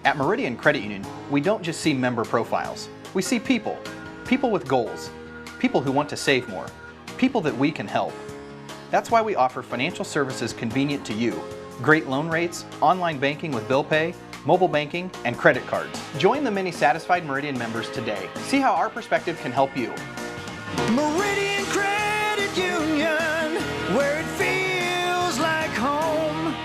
At Meridian Credit Union, we don't just see member profiles. We see people. People with goals. People who want to save more. People that we can help. That's why we offer financial services convenient to you. Great loan rates, online banking with bill pay, mobile banking, and credit cards. Join the many satisfied Meridian members today. See how our perspective can help you. Meridian Credit Union, where it feels like home.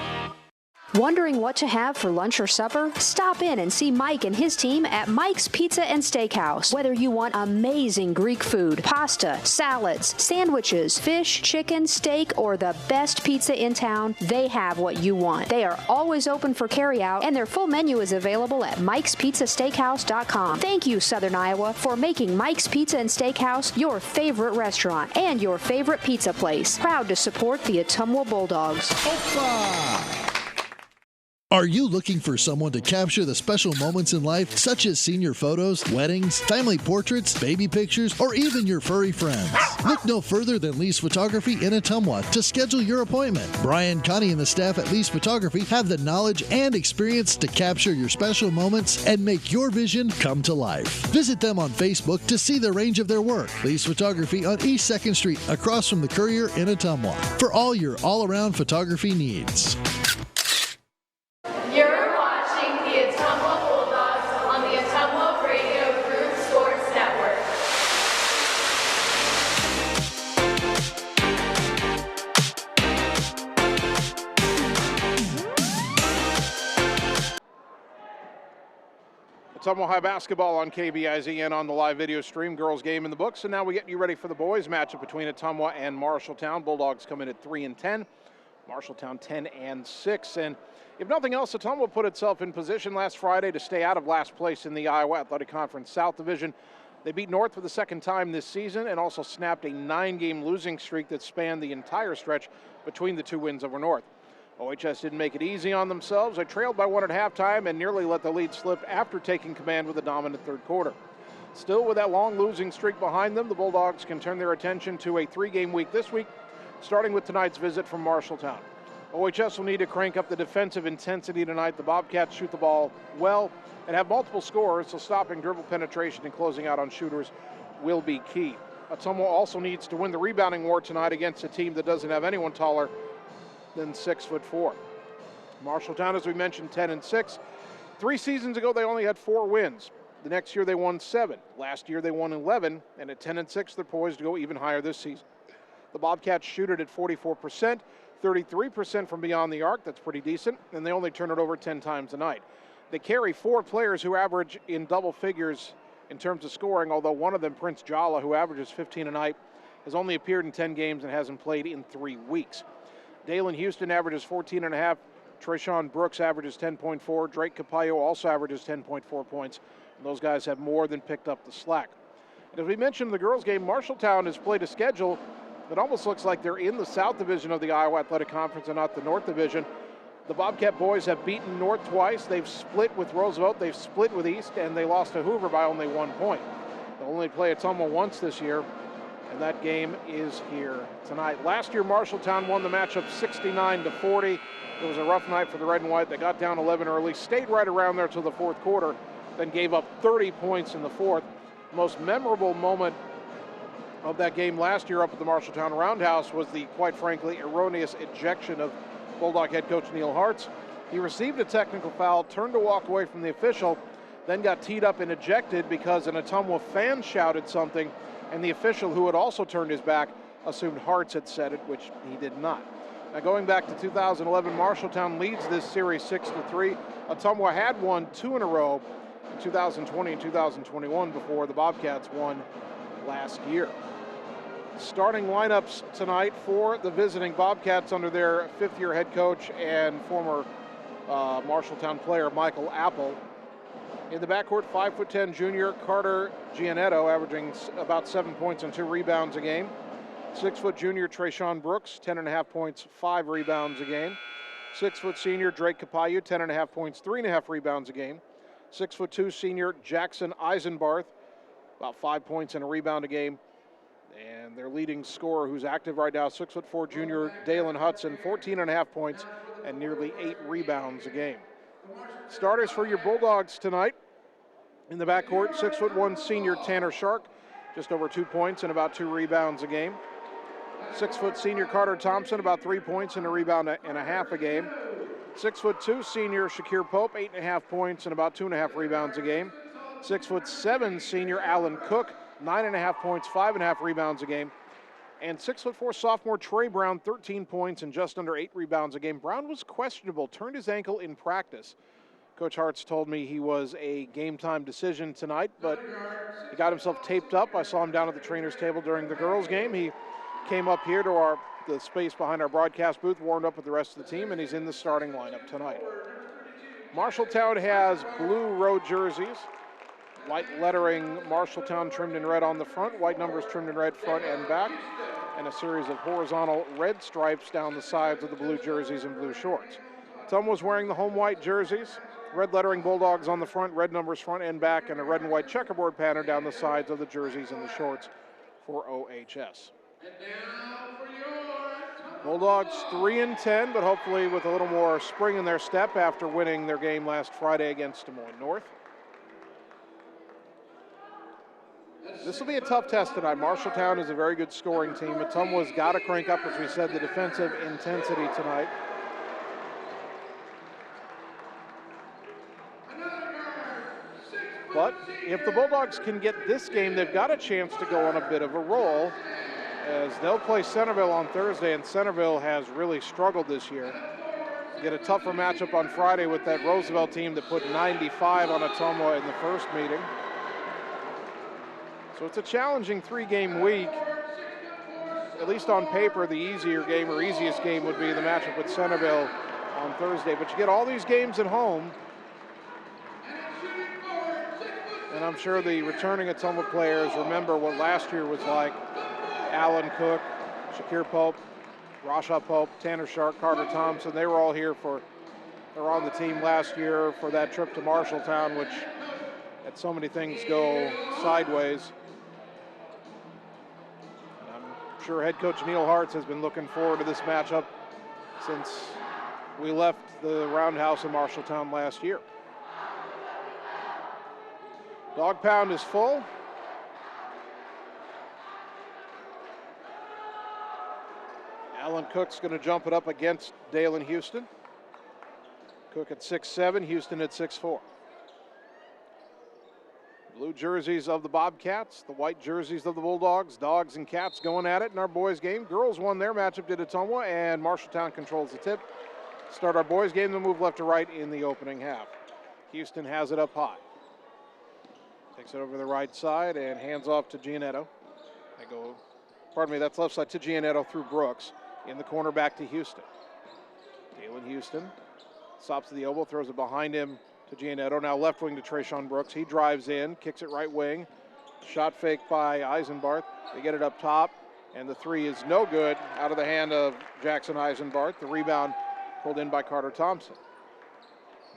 Wondering what to have for lunch or supper? Stop in and see Mike and his team at Mike's Pizza and Steakhouse. Whether you want amazing Greek food, pasta, salads, sandwiches, fish, chicken, steak, or the best pizza in town, they have what you want. They are always open for carryout, and their full menu is available at mikespizzasteakhouse.com. Thank you, Southern Iowa, for making Mike's Pizza and Steakhouse your favorite restaurant and your favorite pizza place. Proud to support the Ottumwa Bulldogs. Opa! Are you looking for someone to capture the special moments in life, such as senior photos, weddings, family portraits, baby pictures, or even your furry friends? Look no further than Lee's Photography in Ottumwa to schedule your appointment. Brian, Connie, and the staff at Lee's Photography have the knowledge and experience to capture your special moments and make your vision come to life. Visit them on Facebook to see the range of their work. Lee's Photography on East 2nd Street, across from the Courier in Ottumwa, for all your all-around photography needs. You're watching the Ottumwa Bulldogs on the Ottumwa Radio Group Sports Network. Ottumwa High basketball on KBIZ and on the live video stream. Girls game in the books, and now we get you ready for the boys matchup between Ottumwa and Marshalltown. Bulldogs come in at 3-10, Marshalltown 10-6, and if nothing else, Ottumwa put itself in position last Friday to stay out of last place in the Iowa Athletic Conference South Division. They beat North for the second time this season and also snapped a 9-game losing streak that spanned the entire stretch between the two wins over North. OHS didn't make it easy on themselves. They trailed by 1 at halftime and nearly let the lead slip after taking command with a dominant third quarter. Still, with that long losing streak behind them, the Bulldogs can turn their attention to a 3-game week this week, starting with tonight's visit from Marshalltown. OHS will need to crank up the defensive intensity tonight. The Bobcats shoot the ball well and have multiple scorers, so stopping dribble penetration and closing out on shooters will be key. Ottumwa also needs to win the rebounding war tonight against a team that doesn't have anyone taller than 6'4". Marshalltown, as we mentioned, 10-6. 3 seasons ago, they only had 4 wins. The next year, they won 7. Last year, they won 11, and at 10-6, they're poised to go even higher this season. The Bobcats shoot it at 44%. 33% from beyond the arc, that's pretty decent, and they only turn it over 10 times a night. They carry 4 players who average in double figures in terms of scoring, although one of them, Prince Jala, who averages 15 a night, has only appeared in 10 games and hasn't played in 3 weeks. Dalen Houston averages 14.5. Trayshawn Brooks averages 10.4. Drake Capallo also averages 10.4 points. And those guys have more than picked up the slack. And as we mentioned in the girls' game, Marshalltown has played a schedule that almost looks like they're in the South Division of the Iowa Athletic Conference and not the North Division. The Bobcat boys have beaten North twice. They've split with Roosevelt. They've split with East, and they lost to Hoover by only 1 point. They'll only play Ottumwa once this year, and that game is here tonight. Last year, Marshalltown won the matchup 69-40. It was a rough night for the red and white. They got down 11 early, stayed right around there till the fourth quarter, then gave up 30 points in the fourth. The most memorable moment of that game last year up at the Marshalltown Roundhouse was the, quite frankly, erroneous ejection of Bulldog head coach Neil Hartz. He received a technical foul, turned to walk away from the official, then got teed up and ejected because an Ottumwa fan shouted something, and the official, who had also turned his back, assumed Hartz had said it, which he did not. Now, going back to 2011, Marshalltown leads this series 6-3. Ottumwa had won 2 in a row in 2020 and 2021 before the Bobcats won last year. Starting lineups tonight for the visiting Bobcats under their 5th-year head coach and former Marshalltown player Michael Apple. In the backcourt, 5'10" junior Carter Gianetto, averaging about 7 points and 2 rebounds a game. 6' junior Trayshawn Brooks, 10.5 points, 5 rebounds a game. 6' senior Drake Capallo, 10.5 points, 3.5 rebounds a game. 6'2" senior Jackson Eisenbarth, about 5 points and a rebound a game. And their leading scorer, who's active right now, 6'4" junior Dalen Hudson, 14.5 points and nearly 8 rebounds a game. Starters for your Bulldogs tonight. In the backcourt, 6'1" senior Tanner Shark, just over 2 points and about 2 rebounds a game. 6' senior Carter Thompson, about 3 points and a rebound and a half a game. 6'2" senior Shakir Pope, 8.5 points and about 2.5 rebounds a game. 6'7" senior Alan Cook, 9.5 points, 5.5 rebounds a game. And 6'4" sophomore Trey Brown, 13 points and just under 8 rebounds a game. Brown was questionable, turned his ankle in practice. Coach Hartz told me he was a game-time decision tonight, but he got himself taped up. I saw him down at the trainer's table during the girls' game. He came up here to the space behind our broadcast booth, warmed up with the rest of the team, and he's in the starting lineup tonight. Marshalltown has blue road jerseys, white lettering Marshalltown trimmed in red on the front, white numbers trimmed in red front and back, and a series of horizontal red stripes down the sides of the blue jerseys and blue shorts. Ottumwa's wearing the home white jerseys, red lettering Bulldogs on the front, red numbers front and back, and a red and white checkerboard pattern down the sides of the jerseys and the shorts for OHS. Bulldogs 3-10, but hopefully with a little more spring in their step after winning their game last Friday against Des Moines North. This will be a tough test tonight. Marshalltown is a very good scoring team. Ottumwa's got to crank up, as we said, the defensive intensity tonight. But if the Bulldogs can get this game, they've got a chance to go on a bit of a roll, as they'll play Centerville on Thursday, and Centerville has really struggled this year. Get a tougher matchup on Friday with that Roosevelt team that put 95 on Ottumwa in the first meeting. So it's a challenging 3-game week. At least on paper, the easier game or easiest game would be the matchup with Centerville on Thursday. But you get all these games at home. And I'm sure the returning Ottumwa players remember what last year was like. Alan Cook, Shakir Pope, Rasha Pope, Tanner Shark, Carter Thompson, they were all here they were on the team last year for that trip to Marshalltown, which had so many things go sideways. And I'm sure head coach Neil Hartz has been looking forward to this matchup since we left the roundhouse in Marshalltown last year. Dog pound is full. Alan Cook's going to jump it up against Dalen Houston. Cook at 6'7", Houston at 6'4". Blue jerseys of the Bobcats, the white jerseys of the Bulldogs. Dogs and Cats going at it in our boys game. Girls won their matchup, did Ottumwa, and Marshalltown controls the tip. Start our boys game, then move left to right in the opening half. Houston has it up high. Takes it over the right side and hands off to Gianetto. That's left side to Gianetto through Brooks. In the corner back to Houston. Dalen Houston stops at the elbow, throws it behind him to Gianetto. Now left wing to Trayshawn Brooks. He drives in, kicks it right wing. Shot fake by Eisenbarth. They get it up top, and the three is no good out of the hand of Jackson Eisenbarth. The rebound pulled in by Carter Thompson.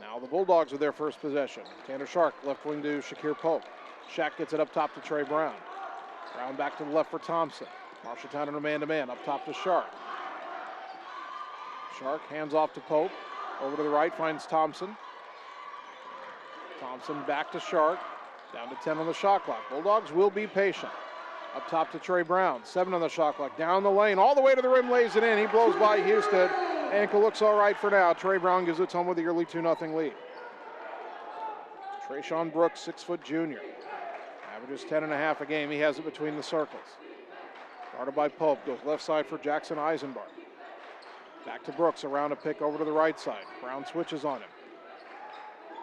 Now the Bulldogs with their first possession. Tanner Shark, left wing to Shakir Pope. Shaq gets it up top to Trey Brown. Brown back to the left for Thompson. Marshalltown in a man-to-man, up top to Shark. Shark hands off to Pope. Over to the right, finds Thompson. Thompson back to Shark. Down to 10 on the shot clock. Bulldogs will be patient. Up top to Trey Brown. 7 on the shot clock. Down the lane, all the way to the rim, lays it in. He blows by Houston. Ankle looks all right for now. Trey Brown gives Ottumwa the early 2-0 lead. Trayshawn Brooks, 6' junior. Averages 10.5 a game. He has it between the circles. Guarded by Pope. Goes left side for Jackson Eisenbarth. Back to Brooks, around a pick over to the right side. Brown switches on him.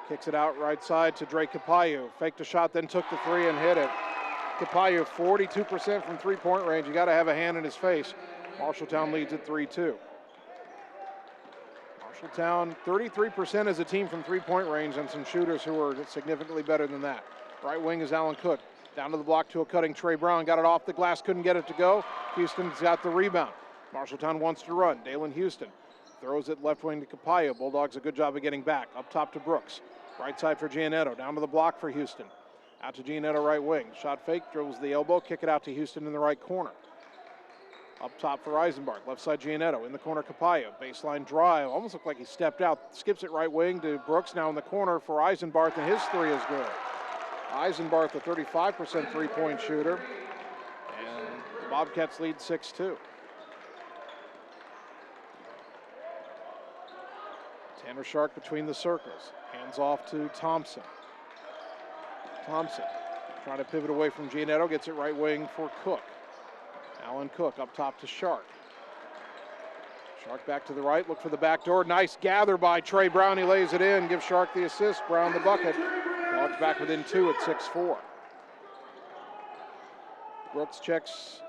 Kicks it out right side to Drake Capayu. Faked a shot, then took the three and hit it. Capayu, 42% from three-point range. You got to have a hand in his face. Marshalltown leads at 3-2. Marshalltown, 33% as a team from three-point range, and some shooters who are significantly better than that. Right wing is Alan Cook. Down to the block to a cutting Trey Brown. Got it off the glass, couldn't get it to go. Houston's got the rebound. Marshalltown wants to run. Dalen Houston throws it left wing to Capayu. Bulldogs a good job of getting back. Up top to Brooks. Right side for Gianetto. Down to the block for Houston. Out to Gianetto right wing. Shot fake, dribbles the elbow. Kick it out to Houston in the right corner. Up top for Eisenbart. Left side Giannetto. In the corner Capallo. Baseline drive. Almost looked like he stepped out. Skips it right wing to Brooks. Now in the corner for Eisenbart, and his three is good. Eisenbart, the 35% three-point shooter. And the Bobcats lead 6-2. Tanner Shark between the circles. Hands off to Thompson. Thompson trying to pivot away from Giannetto. Gets it right wing for Cook. Alan Cook up top to Shark. Shark back to the right. Look for the back door. Nice gather by Trey Brown. He lays it in. Gives Shark the assist. Brown the bucket. Dogs back within 2 at 6-4. Brooks checks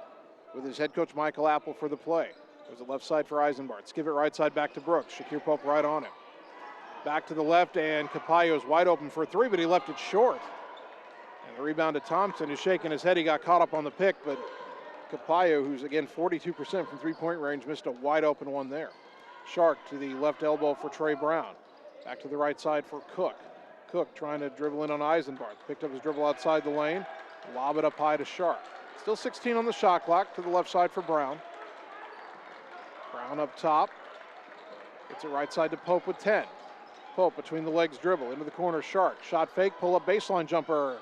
with his head coach Michael Apple for the play. There's a left side for Eisenbart. Give it right side back to Brooks. Shakir Pope right on him. Back to the left, and Capallo's wide open for a three, but he left it short. And the rebound to Thompson, who's shaking his head. He got caught up on the pick, but Capallo, who's again 42% from three-point range, missed a wide open one there. Shark to the left elbow for Trey Brown. Back to the right side for Cook. Cook trying to dribble in on Eisenbart. Picked up his dribble outside the lane. Lob it up high to Shark. Still 16 on the shot clock. To the left side for Brown. Brown up top. Gets it right side to Pope with 10. Pope between the legs dribble. Into the corner, Shark. Shot fake, pull up baseline jumper.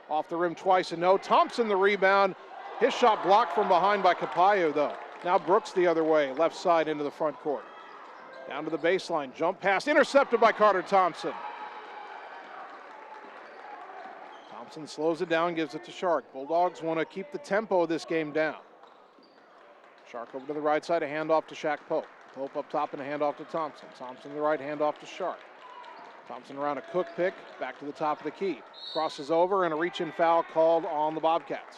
Off the rim twice and no. Thompson the rebound. His shot blocked from behind by Capallo though. Now Brooks the other way, left side into the front court. Down to the baseline, jump pass, intercepted by Carter Thompson. Thompson slows it down, gives it to Shark. Bulldogs want to keep the tempo of this game down. Shark over to the right side, a handoff to Shaq Pope. Pope up top and a handoff to Thompson. Thompson to the right, handoff to Shark. Thompson around a Cook pick, back to the top of the key. Crosses over and a reach-in foul called on the Bobcats.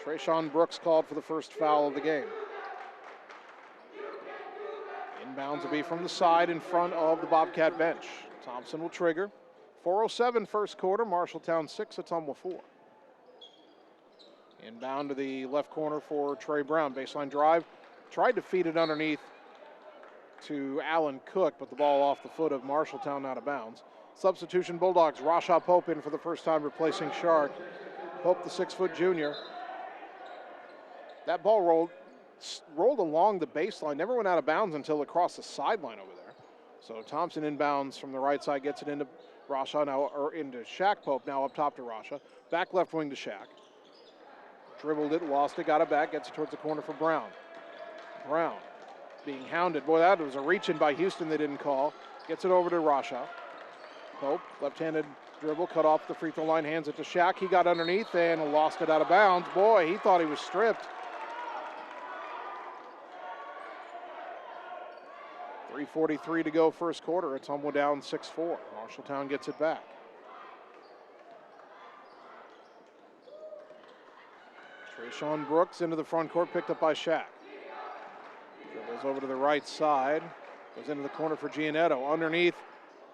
Trayshawn Brooks called for the first foul of the game. Inbounds will be from the side in front of the Bobcat bench. Thompson will trigger. 4:07 first quarter, Marshalltown 6, Ottumwa 4. Inbound to the left corner for Trey Brown. Baseline drive. Tried to feed it underneath to Alan Cook, but the ball off the foot of Marshalltown out of bounds. Substitution Bulldogs. Rashaw Pope in for the first time, replacing Shark. Pope, the 6-foot junior. That ball rolled along the baseline, never went out of bounds until it crossed the sideline over there. So Thompson inbounds from the right side, gets it into Rashaw now, or into Shaq Pope, now up top to Rashaw. Back left wing to Shaq. Dribbled it, lost it, got it back, gets it towards the corner for Brown. Brown being hounded. Boy, that was a reach-in by Houston they didn't call. Gets it over to Rashaw. Pope, left-handed dribble, cut off the free throw line, hands it to Shaq. He got underneath and lost it out of bounds. Boy, he thought he was stripped. 3:43 to go first quarter. Ottumwa down 6-4. Marshalltown gets it back. Trayshawn Brooks into the front court, picked up by Shaq. Dribbles over to the right side. Goes into the corner for Giannetto. Underneath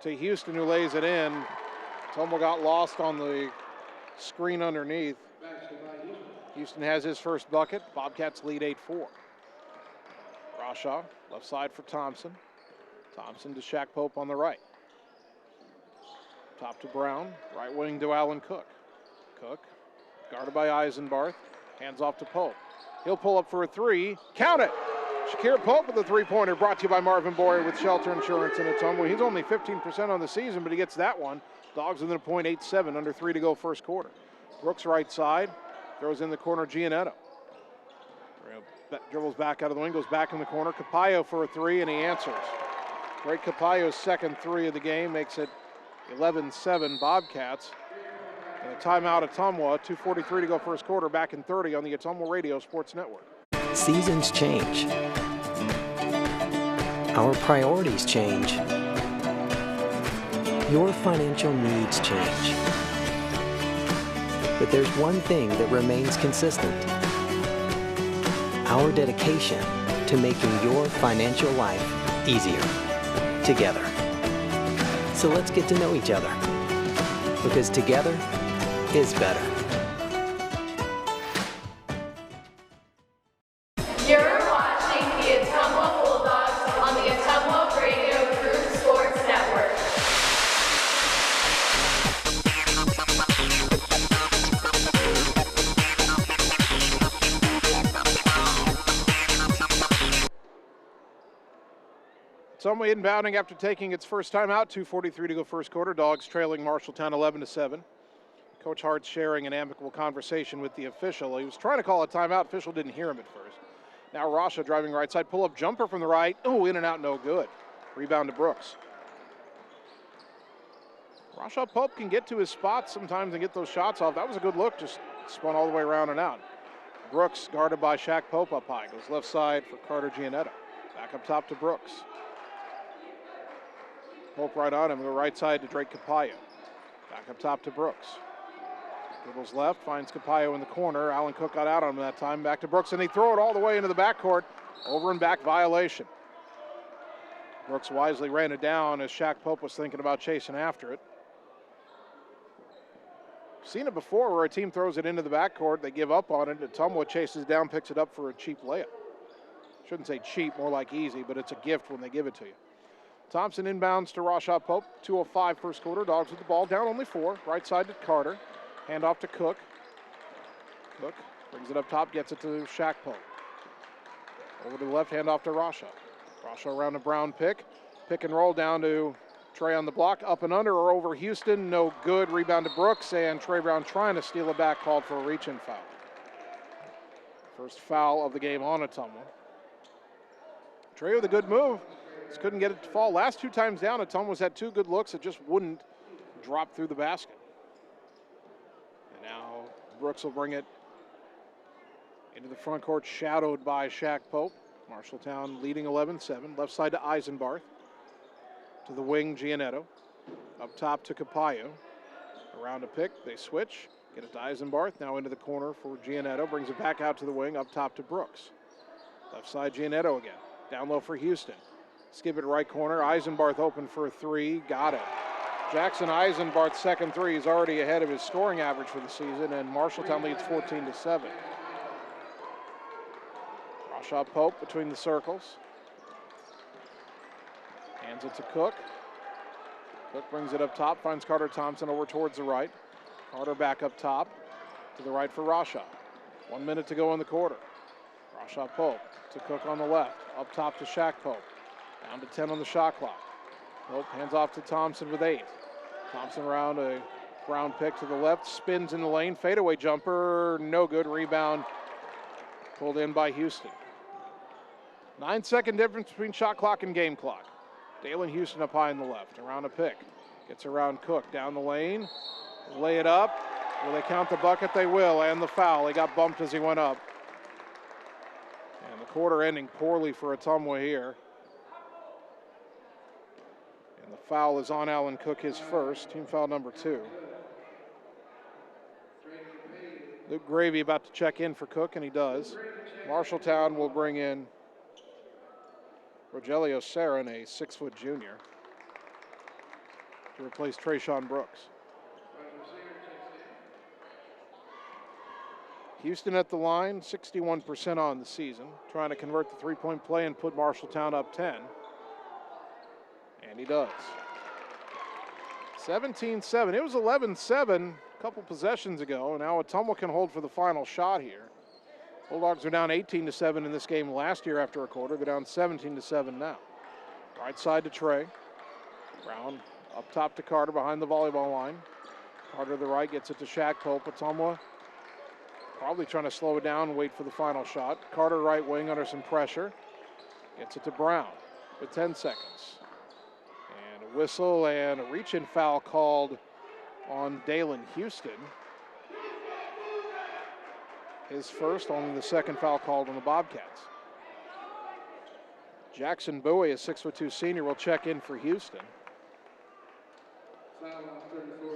to Houston, who lays it in. Ottumwa got lost on the screen underneath. Houston has his first bucket. Bobcats lead 8-4. Rashaw, left side for Thompson. Thompson to Shaq Pope on the right. Top to Brown, right wing to Alan Cook. Cook, guarded by Eisenbarth, hands off to Pope. He'll pull up for a three, count it! Shakir Pope with a three-pointer, brought to you by Marvin Boyer with Shelter Insurance in Ottumwa. He's only 15% on the season, but he gets that one. Dogs within a point, 8-7, under 3 to go first quarter. Brooks right side, throws in the corner Giannetto. Dribbles back out of the wing, goes back in the corner. Capallo for a three, and he answers. Great Capallo's second three of the game makes it 11-7 Bobcats. And a timeout Ottumwa, 2:43 to go first quarter, back in 30 on the Ottumwa Radio Sports Network. Seasons change. Our priorities change. Your financial needs change. But there's one thing that remains consistent. Our dedication to making your financial life easier together. So let's get to know each other, because together is better. You're watching the Ottumwa Bulldogs on the Ottumwa Radio Group Sports Network. Ottumwa inbounding after taking its first time out. 2:43 to go first quarter. Dogs trailing Marshalltown 11-7. Coach Hart sharing an amicable conversation with the official. He was trying to call a timeout. Official didn't hear him at first. Now Rasha driving right side. Pull-up jumper from the right. Oh, in and out, no good. Rebound to Brooks. Rasha Pope can get to his spots sometimes and get those shots off. That was a good look. Just spun all the way around and out. Brooks guarded by Shaq Pope up high. Goes left side for Carter Giannetta. Back up top to Brooks. Pope right on him. Go right side to Drake Capallo. Back up top to Brooks. Dribbles left, finds Capallo in the corner. Alan Cook got out on him that time. Back to Brooks, and they throw it all the way into the backcourt. Over and back violation. Brooks wisely ran it down as Shaq Pope was thinking about chasing after it. Seen it before where a team throws it into the backcourt, they give up on it, Ottumwa chases down, picks it up for a cheap layup. Shouldn't say cheap, more like easy, but it's a gift when they give it to you. Thompson inbounds to Rasha Pope. 2:05 first quarter. Dogs with the ball, down only 4. Right side to Carter. Hand off to Cook. Cook brings it up top, gets it to Shaq Pope. Over to the left, hand off to Rasha. Rasha around the Brown pick. Pick and roll down to Trey on the block. Up and under or over Houston. No good. Rebound to Brooks, and Trey Brown trying to steal it back, called for a reach-in foul. First foul of the game on Ottumwa. Trey with a good move. Just couldn't get it to fall. Last 2 times down, Ottumwa's had 2 good looks. It just wouldn't drop through the basket. And now Brooks will bring it into the front court, shadowed by Shaq Pope. Marshalltown leading 11-7. Left side to Eisenbarth. To the wing, Giannetto. Up top to Capallo. Around a pick, they switch. Get it to Eisenbarth. Now into the corner for Giannetto. Brings it back out to the wing. Up top to Brooks. Left side, Giannetto again. Down low for Houston. Skip it right corner. Eisenbarth open for a 3. Got it. Jackson Eisenbarth's second 3 is already ahead of his scoring average for the season, and Marshalltown leads 14-7. Rasha Pope between the circles. Hands it to Cook. Cook brings it up top, finds Carter Thompson over towards the right. Carter back up top to the right for Rasha. 1 minute to go in the quarter. Rasha Pope to Cook on the left. Up top to Shaq Pope. Down to 10 on the shot clock. Pope hands off to Thompson with 8. Thompson around a Brown pick to the left. Spins in the lane. Fadeaway jumper. No good. Rebound pulled in by Houston. 9-second difference between shot clock and game clock. Dalen Houston up high in the left. Around a pick. Gets around Cook. Down the lane. Lay it up. Will they count the bucket? They will. And the foul. He got bumped as he went up. And the quarter ending poorly for Ottumwa here. And the foul is on Alan Cook, his first. Team foul number 2. Luke Gravy about to check in for Cook, and he does. Marshalltown will bring in Rogelio Sarin, a 6-foot junior, to replace Trayshawn Brooks. Houston at the line, 61% on the season, trying to convert the three-point play and put Marshalltown up 10. And he does. 17-7. It was 11-7 a couple possessions ago. Now Ottumwa can hold for the final shot here. Bulldogs are down 18-7 in this game last year after a quarter. They're down 17-7 now. Right side to Trey. Brown up top to Carter behind the volleyball line. Carter to the right gets it to Shaq Pope. Ottumwa probably trying to slow it down and wait for the final shot. Carter right wing under some pressure. Gets it to Brown with 10 seconds. And a whistle and a reach-in foul called on Dalen Houston. His first, only the second foul called on the Bobcats. Jackson Bowie, a 6'2" senior, will check in for Houston. See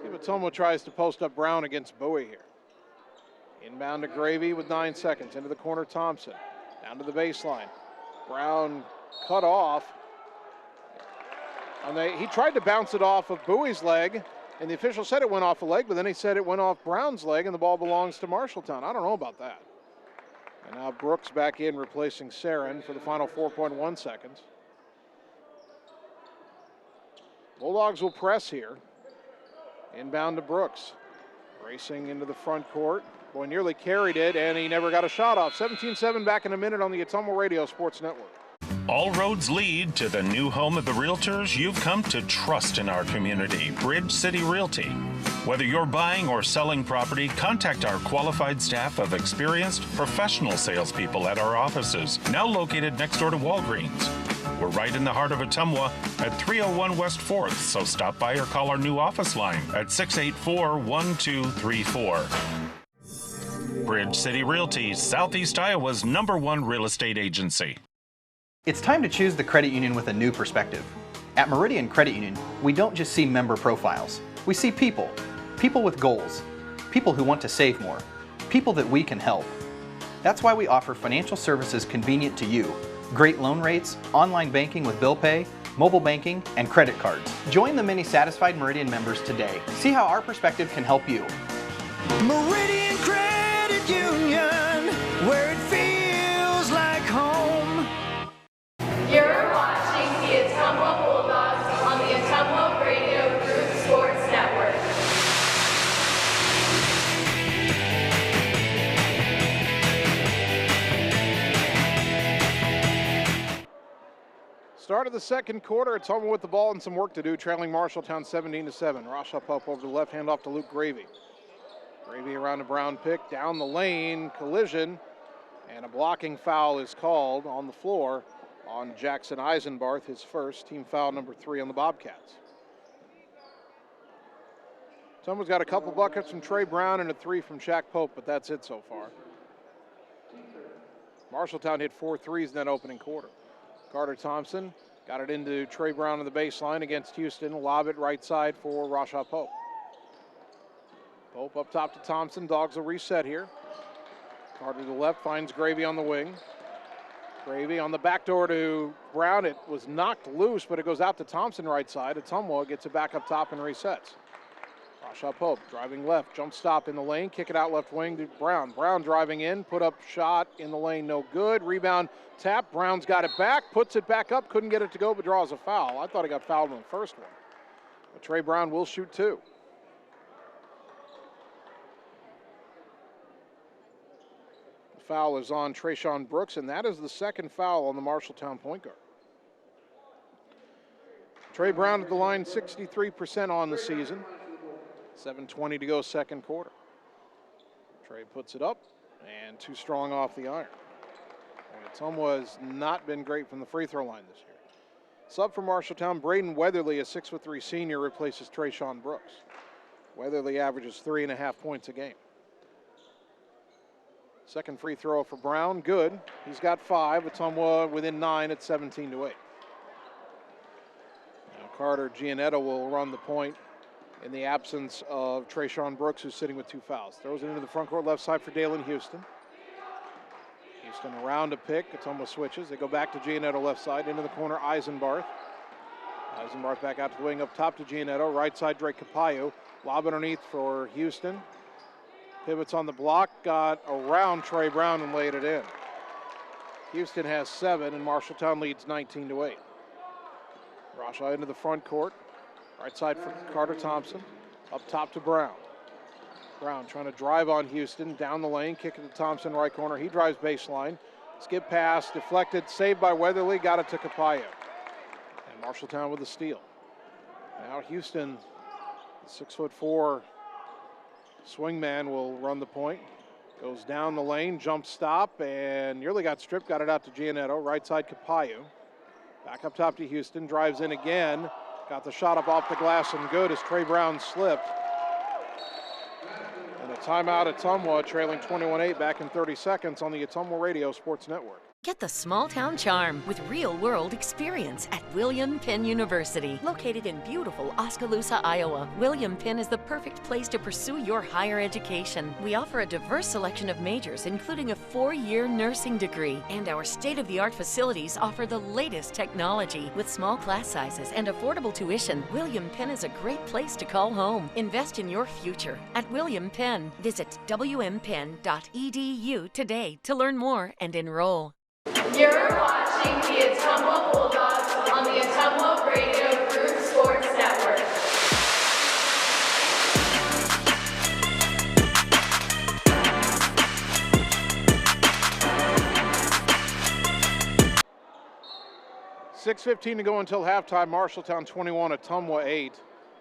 if Ottumwa tries to post up Brown against Bowie here. Inbound to Gravy with 9 seconds. Into the corner, Thompson. Down to the baseline. Brown cut off. And he tried to bounce it off of Bowie's leg, and the official said it went off a leg, but then he said it went off Brown's leg, and the ball belongs to Marshalltown. I don't know about that. And now Brooks back in, replacing Sarin for the final 4.1 seconds. Bulldogs will press here. Inbound to Brooks. Racing into the front court. Boy, nearly carried it, and he never got a shot off. 17-7 back in a minute on the Ottumwa Radio Sports Network. All roads lead to the new home of the realtors you've come to trust in our community, Bridge City Realty. Whether you're buying or selling property, contact our qualified staff of experienced, professional salespeople at our offices, now located next door to Walgreens. We're right in the heart of Ottumwa at 301 West 4th, so stop by or call our new office line at 684-1234. Bridge City Realty, Southeast Iowa's #1 real estate agency. It's time to choose the credit union with a new perspective. At Meridian Credit Union, we don't just see member profiles. We see people. People with goals. People who want to save more. People that we can help. That's why we offer financial services convenient to you. Great loan rates, online banking with bill pay, mobile banking, and credit cards. Join the many satisfied Meridian members today. See how our perspective can help you. Meridian Credit Union, where it feels like home. You're watching the Ottumwa Bulldogs on the Ottumwa Radio Group Sports Network. Start of the second quarter, Ottumwa with the ball and some work to do, trailing Marshalltown 17-7. Marshall over the left, hand off to Luke Gravy. Gravy around a Brown pick, down the lane, collision, and a blocking foul is called on the floor on Jackson Eisenbarth, his first, team foul number 3 on the Bobcats. Ottumwa's got a couple buckets from Trey Brown and a 3 from Shaq Pope, but that's it so far. Marshalltown hit 4 threes in that opening quarter. Carter Thompson got it into Trey Brown on the baseline against Houston. Lob it right side for Rasha Pope. Pope up top to Thompson. Dogs will reset here. Carter to the left, finds Gravy on the wing. Gravy on the back door to Brown. It was knocked loose, but it goes out to Thompson right side. Ottumwa gets it back up top and resets. Rasha Pope driving left, jump stop in the lane, kick it out left wing to Brown. Brown driving in, put up shot in the lane, no good. Rebound, tap, Brown's got it back, puts it back up, couldn't get it to go, but draws a foul. I thought he got fouled in the first one. But Trey Brown will shoot 2. The foul is on Trayshawn Brooks, and that is the second foul on the Marshalltown point guard. Trey Brown at the line, 63% on the season. 7:20 to go, second quarter. Trey puts it up, and too strong off the iron. Ottumwa has not been great from the free throw line this year. Sub for Marshalltown, Braden Weatherly, a 6'3" senior, replaces Trayshawn Brooks. Weatherly averages 3.5 points a game. Second free throw for Brown, good. He's got 5. Ottumwa within 9 at 17-8. Now Carter Gianetto will run the point in the absence of Trayshawn Brooks, who's sitting with 2 fouls. Throws it into the front court left side for Dalen Houston. Houston around a pick. Ottumwa switches. They go back to Gianetto left side. Into the corner, Eisenbarth. Eisenbarth back out to the wing up top to Gianetto. Right side, Drake Capayo. Lob underneath for Houston. Pivots on the block. Got around Trey Brown and laid it in. Houston has 7, and Marshalltown leads 19-8. Rasha into the front court. Right side for Carter Thompson. Up top to Brown. Brown trying to drive on Houston. Down the lane. Kick it to Thompson, right corner. He drives baseline. Skip pass. Deflected. Saved by Weatherly. Got it to Capayo. And Marshalltown with the steal. Now Houston, 6'4" swingman, will run the point. Goes down the lane. Jump stop. And nearly got stripped. Got it out to Gianetto. Right side Capayo. Back up top to Houston. Drives in again. Got the shot up off the glass and good as Trey Brown slipped. And a timeout at Ottumwa, trailing 21-8 back in 30 seconds on the Ottumwa Radio Sports Network. Get the small town charm with real-world experience at William Penn University. Located in beautiful Oskaloosa, Iowa, William Penn is the perfect place to pursue your higher education. We offer a diverse selection of majors, including a 4-year nursing degree. And our state-of-the-art facilities offer the latest technology. With small class sizes and affordable tuition, William Penn is a great place to call home. Invest in your future at William Penn. Visit wmpenn.edu today to learn more and enroll. You're watching the Ottumwa Bulldogs on the Ottumwa Radio Group Sports Network. 6:15 to go until halftime. Marshalltown 21, Ottumwa 8.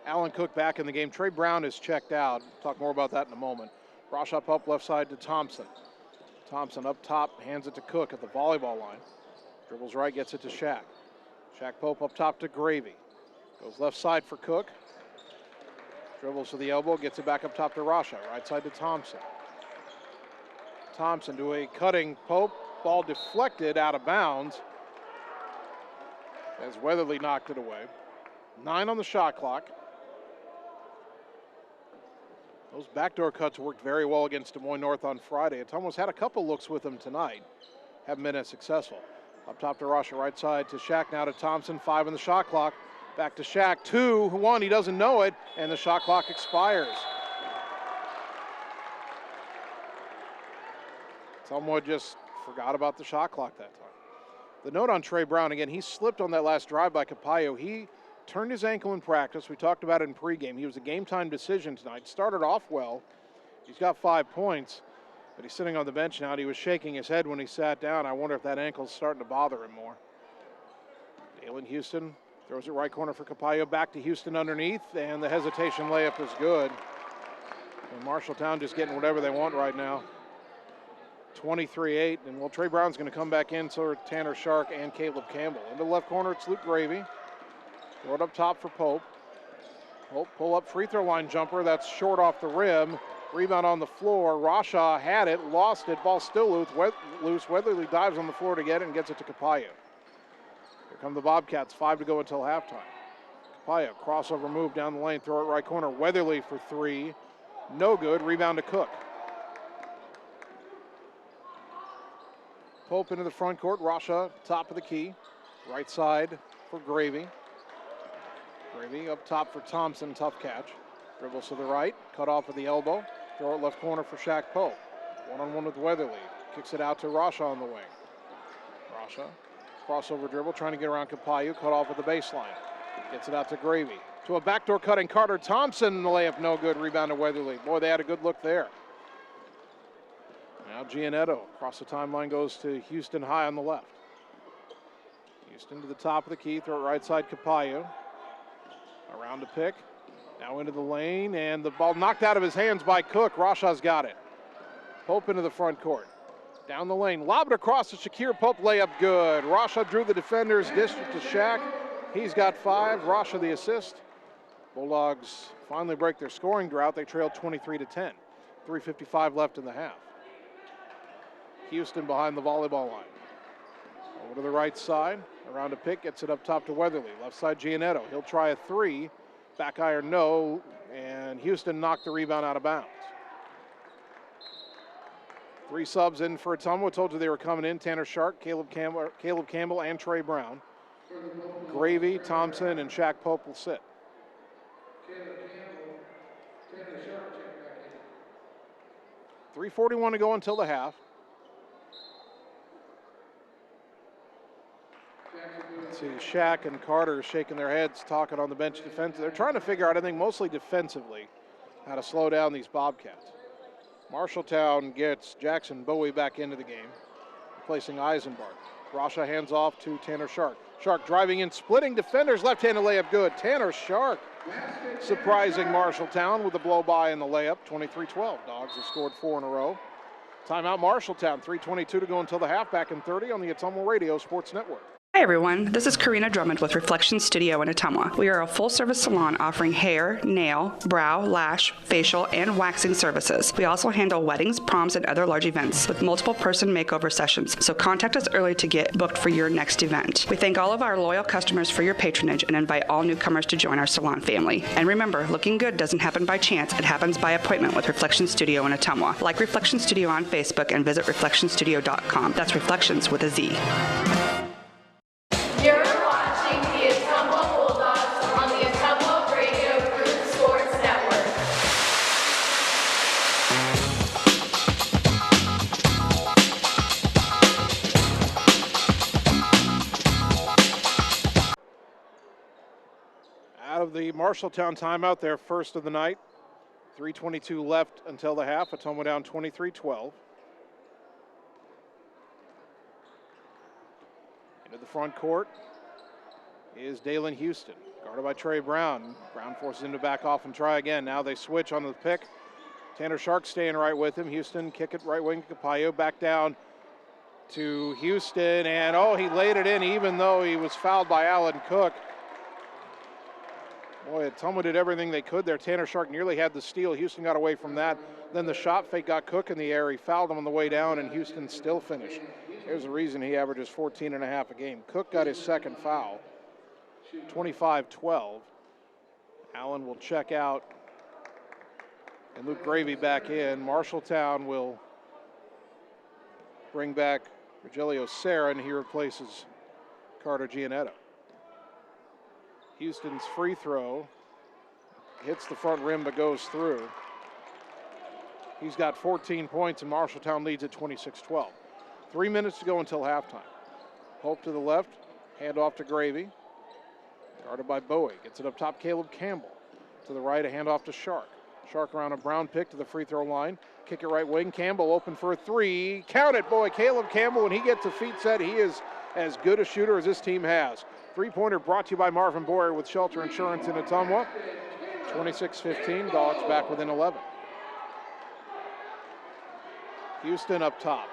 Alan Cook back in the game. Trey Brown is checked out. Talk more about that in a moment. Rashad Pope left side to Thompson. Thompson up top, hands it to Cook at the volleyball line. Dribbles right, gets it to Shaq. Shaq Pope up top to Gravy. Goes left side for Cook. Dribbles to the elbow, gets it back up top to Rasha. Right side to Thompson. Thompson to a cutting Pope. Ball deflected out of bounds as Weatherly knocked it away. 9 on the shot clock. Those backdoor cuts worked very well against Des Moines North on Friday. Ottumwa's had a couple looks with them tonight. Haven't been as successful. Up top to Rasha, right side to Shaq, now to Thompson. 5 on the shot clock. Back to Shaq, 2, 1, he doesn't know it, and the shot clock expires. Ottumwa just forgot about the shot clock that time. The note on Trey Brown, again, he slipped on that last drive by Capaio. He turned his ankle in practice. We talked about it in pregame. He was a game-time decision tonight. Started off well. He's got 5 points, but he's sitting on the bench now, and he was shaking his head when he sat down. I wonder if that ankle's starting to bother him more. Dalen Houston throws it right corner for Capaio. Back to Houston underneath, and the hesitation layup is good. And Marshalltown just getting whatever they want right now. 23-8, and well, Trey Brown's going to come back in, so are Tanner Shark and Caleb Campbell. Into the left corner, it's Luke Gravy. Throw it up top for Pope. Pope pull up free throw line jumper, that's short off the rim. Rebound on the floor. Rasha had it, lost it. Ball still loose. Weatherly dives on the floor to get it and gets it to Capaio. Here come the Bobcats, 5 to go until halftime. Capaio, crossover move down the lane, throw it right corner. Weatherly for 3. No good. Rebound to Cook. Pope into the front court. Rasha, top of the key. Right side for Gravy. Gravy up top for Thompson. Tough catch. Dribbles to the right. Cut off at the elbow. Throw it left corner for Shaq Pope. One-on-one with Weatherly. Kicks it out to Rasha on the wing. Rasha, crossover dribble, trying to get around Capaio. Cut off at the baseline. Gets it out to Gravy. To a backdoor cutting Carter Thompson. The layup no good. Rebound to Weatherly. Boy, they had a good look there. Now Gianetto across the timeline goes to Houston high on the left. Houston to the top of the key, throw it right side Capaio. Around to pick, now into the lane, and the ball knocked out of his hands by Cook. Rasha's got it. Pope into the front court. Down the lane, lob it across to Shakir Pope, layup good. Rasha drew the defenders, dished it to Shaq. He's got 5, Rasha the assist. Bulldogs finally break their scoring drought. They trailed 23-10. 3:55 left in the half. Houston behind the volleyball line. Over to the right side, around a pick, gets it up top to Weatherly. Left side Gianetto, he'll try a 3. Back iron no, and Houston knocked the rebound out of bounds. 3 subs in for Ottumwa. Told you they were coming in. Tanner Shark, Caleb Campbell, and Trey Brown. Gravy, Thompson, and Shaq Pope will sit. 3:41 to go until the half. See Shaq and Carter shaking their heads, talking on the bench defense. They're trying to figure out, I think, mostly defensively, how to slow down these Bobcats. Marshalltown gets Jackson Bowie back into the game, replacing Eisenbart. Rasha hands off to Tanner Shark. Shark driving in, splitting defenders, left-handed layup good. Tanner Shark surprising Marshalltown with a blow-by in the layup. 23-12. Dogs have scored 4 in a row. Timeout Marshalltown. 3:22 to go until the half. Back in 30 on the Ottumwa Radio Sports Network. Hi everyone, this is Karina Drummond with Reflection Studio in Ottumwa. We are a full-service salon offering hair, nail, brow, lash, facial, and waxing services. We also handle weddings, proms, and other large events with multiple person makeover sessions, so contact us early to get booked for your next event. We thank all of our loyal customers for your patronage and invite all newcomers to join our salon family. And remember, looking good doesn't happen by chance, it happens by appointment with Reflection Studio in Ottumwa. Like Reflection Studio on Facebook and visit reflectionstudio.com. That's Reflections with a Z. You're watching the Ottumwa Bulldogs on the Ottumwa Radio Group Sports Network. Out of the Marshalltown timeout, their first of the night. 3:22 left until the half. Ottumwa down 23-12. Into the front court. is Dalen Houston. Guarded by Trey Brown. Brown forces him to back off and try again. Now they switch on the pick. Tanner Shark staying right with him. Houston kick it right wing to Capallo. Back down to Houston. And he laid it in even though he was fouled by Alan Cook. Boy, Ottumwa did everything they could there. Tanner Shark nearly had the steal. Houston got away from that. Then the shot fake got Cook in the air. He fouled him on the way down, and Houston still finished. There's the reason he averages 14.5 a game. Cook got his second foul, 25-12. Allen will check out, and Luke Gravy back in. Marshalltown will bring back Rogelio Serra, and he replaces Carter Gianetto. Houston's free throw hits the front rim but goes through. He's got 14 points, and Marshalltown leads at 26-12. 3 minutes to go until halftime. Pope to the left, hand off to Gravy. Guarded by Bowie. Gets it up top, Caleb Campbell. To the right, a handoff to Shark. Shark around a Brown pick to the free throw line. Kick it right wing. Campbell open for a three. Count it, boy. Caleb Campbell, when he gets a feet set, he is as good a shooter as this team has. Three-pointer brought to you by Marvin Boyer with Shelter Insurance in Ottumwa. 26-15, Dogs back within 11. Houston up top.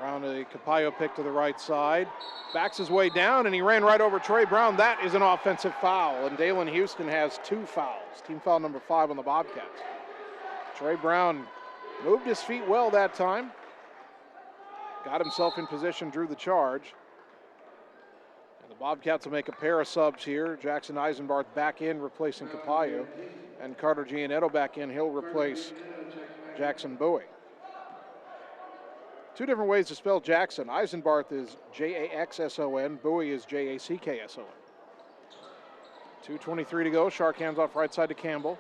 Around a Capallo pick to the right side. Backs his way down, and he ran right over Trey Brown. That is an offensive foul, and Dalen Houston has 2 fouls. Team foul number 5 on the Bobcats. Trey Brown moved his feet well that time. Got himself in position, drew the charge. And the Bobcats will make a pair of subs here. Jackson Eisenbarth back in, replacing Capallo. And Carter Gianetto back in. He'll replace Jackson Bowie. 2 different ways to spell Jackson. Eisenbarth is Jaxson. Bowie is Jackson. 2:23 to go. Shark hands off right side to Campbell.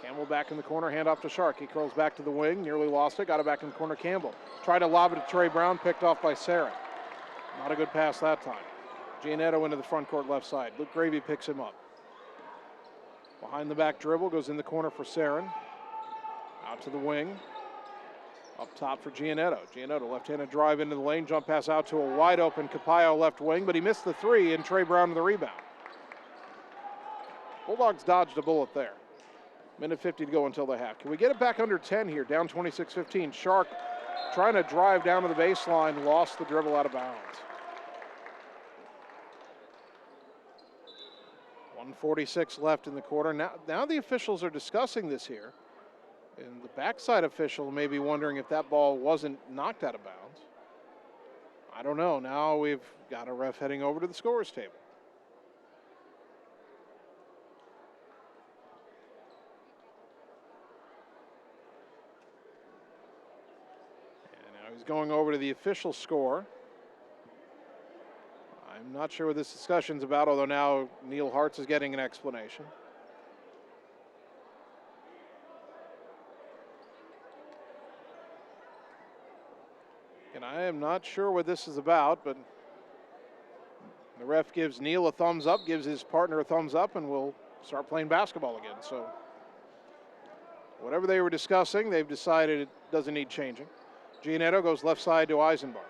Campbell back in the corner, hand off to Shark. He curls back to the wing, nearly lost it, got it back in the corner. Campbell tried to lob it to Trey Brown, picked off by Sarin. Not a good pass that time. Gianetto into the front court left side. Luke Gravy picks him up. Behind the back dribble, goes in the corner for Sarin. Out to the wing. Up top for Gianetto. Gianetto left-handed drive into the lane, jump pass out to a wide open Capallo left wing, but he missed the three, and Trey Brown to the rebound. Bulldogs dodged a bullet there. Minute 50 to go until the half. Can we get it back under 10 here? Down 26-15. Shark trying to drive down to the baseline, lost the dribble out of bounds. 1:46 left in the quarter. Now the officials are discussing this here. And the backside official may be wondering if that ball wasn't knocked out of bounds. I don't know. Now we've got a ref heading over to the scorer's table. And now he's going over to the official score. I'm not sure what this discussion's about, although now Neil Hartz is getting an explanation. And I am not sure what this is about, but the ref gives Neil a thumbs up, gives his partner a thumbs up, and we'll start playing basketball again. So whatever they were discussing, they've decided it doesn't need changing. Gianetto goes left side to Eisenbarth.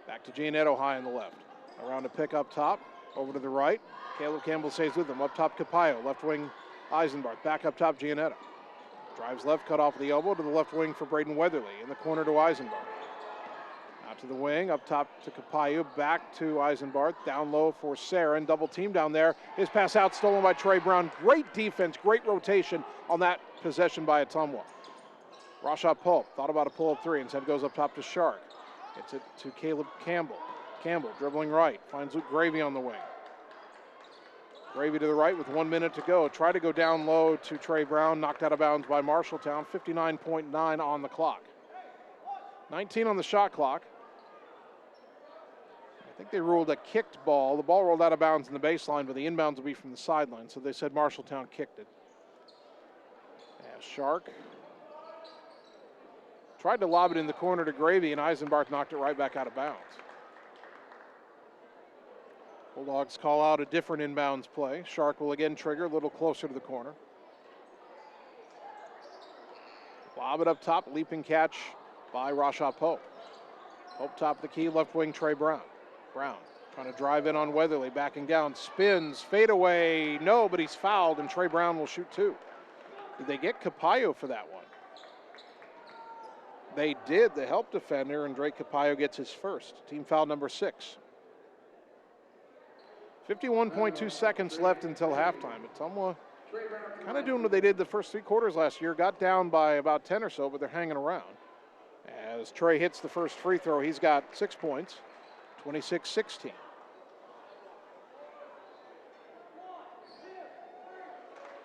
Back to Gianetto high on the left. Around a pick up top, over to the right. Caleb Campbell stays with him. Up top, Capallo, left wing Eisenbarth. Back up top, Gianetto. Drives left, cut off the elbow to the left wing for Braden Weatherly. In the corner to Eisenbarth. Out to the wing, up top to Capallo, back to Eisenbarth, down low for Sarin, double team down there. His pass out, stolen by Trey Brown. Great defense, great rotation on that possession by Ottumwa. Rashad Pope thought about a pull-up three, instead goes up top to Shark. Gets it to Caleb Campbell. Campbell dribbling right, finds Luke Gravy on the wing. Gravy to the right with 1 minute to go. Try to go down low to Trey Brown, knocked out of bounds by Marshalltown. 59.9 on the clock. 19 on the shot clock. I think they ruled a kicked ball. The ball rolled out of bounds in the baseline, but the inbounds will be from the sideline, so they said Marshalltown kicked it. As Shark tried to lob it in the corner to Gravy, and Eisenbarth knocked it right back out of bounds. Bulldogs call out a different inbounds play. Shark will again trigger, a little closer to the corner. Lob it up top, leaping catch by Rashad Pope. Pope top of the key, left wing Trey Brown. Brown Trying to drive in on Weatherly, backing down, spins, fade away, no, but he's fouled, and Trey Brown will shoot two. Did they get Capallo for that one? They did, the help defender, and Drake Capallo gets his first. Team foul number 6. 51.2 seconds left until halftime. Ottumwa kind of doing what they did the first 3 quarters last year. Got down by about 10 or so, but they're hanging around. As Trey hits the first free throw, he's got 6 points, 26-16.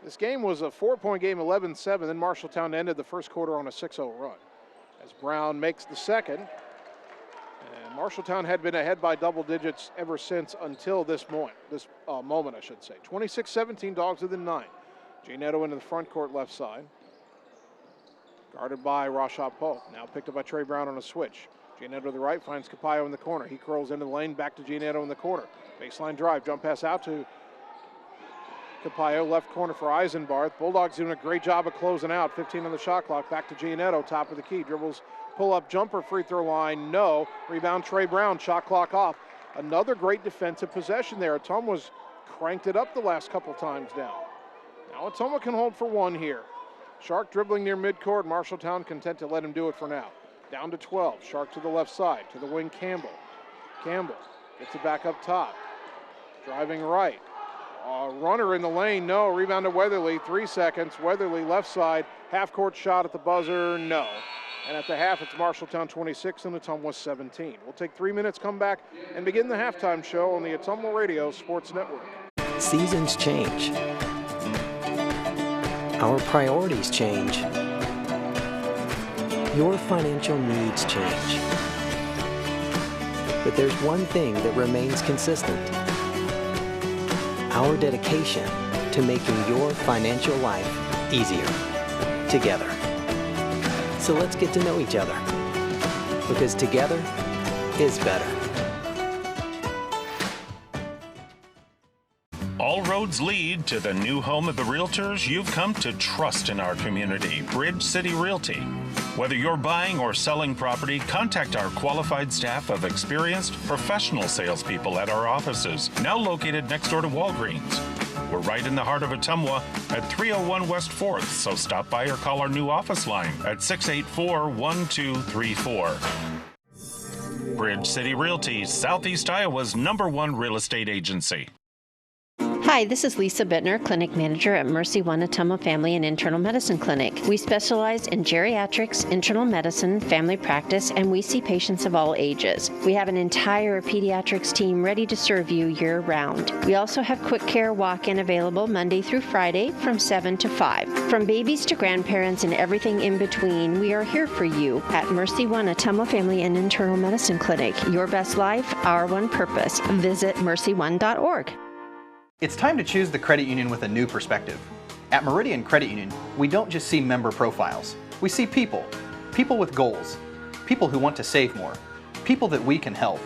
This game was a 4-point game, 11-7. Then Marshalltown ended the first quarter on a 6-0 run. As Brown makes the second. And Marshalltown had been ahead by double digits ever since until this moment, I should say. 26-17, Dogs within 9. Gianetto into the front court left side. Guarded by Rashad Pope. Now picked up by Trey Brown on a switch. Gianetto to the right, finds Capallo in the corner. He curls into the lane, back to Gianetto in the corner. Baseline drive, jump pass out to Capallo, left corner for Eisenbarth. Bulldogs doing a great job of closing out. 15 on the shot clock. Back to Gianetto, top of the key. Dribbles, pull up, jumper, free throw line. No. Rebound, Trey Brown. Shot clock off. Another great defensive possession there. Ottumwa's cranked it up the last couple times down. Now Ottumwa can hold for one here. Shark dribbling near midcourt. Marshalltown content to let him do it for now. Down to 12. Shark to the left side. To the wing, Campbell. Campbell gets it back up top. Driving right. Runner in the lane, no. Rebound to Weatherly, 3 seconds. Weatherly left side, half-court shot at the buzzer, no. And at the half, it's Marshalltown 26 and Ottumwa 17. We'll take 3 minutes, come back, and begin the halftime show on the Ottumwa Radio Sports Network. Seasons change. Our priorities change. Your financial needs change. But there's one thing that remains consistent. Our dedication to making your financial life easier together. So let's get to know each other, because together is better. All roads lead to the new home of the realtors you've come to trust in our community, Bridge City Realty. Whether you're buying or selling property, contact our qualified staff of experienced professional salespeople at our offices, now located next door to Walgreens. We're right in the heart of Ottumwa at 301 West 4th, so stop by or call our new office line at 684-1234. Bridge City Realty, Southeast Iowa's #1 real estate agency. Hi, this is Lisa Bittner, Clinic Manager at Mercy One Ottumwa Family and Internal Medicine Clinic. We specialize in geriatrics, internal medicine, family practice, and we see patients of all ages. We have an entire pediatrics team ready to serve you year-round. We also have quick care walk-in available Monday through Friday from 7 to 5. From babies to grandparents and everything in between, we are here for you at Mercy One Ottumwa Family and Internal Medicine Clinic. Your best life, our one purpose. Visit mercy1.org. It's time to choose the credit union with a new perspective. At Meridian Credit Union, we don't just see member profiles. We see people. People with goals. People who want to save more. People that we can help.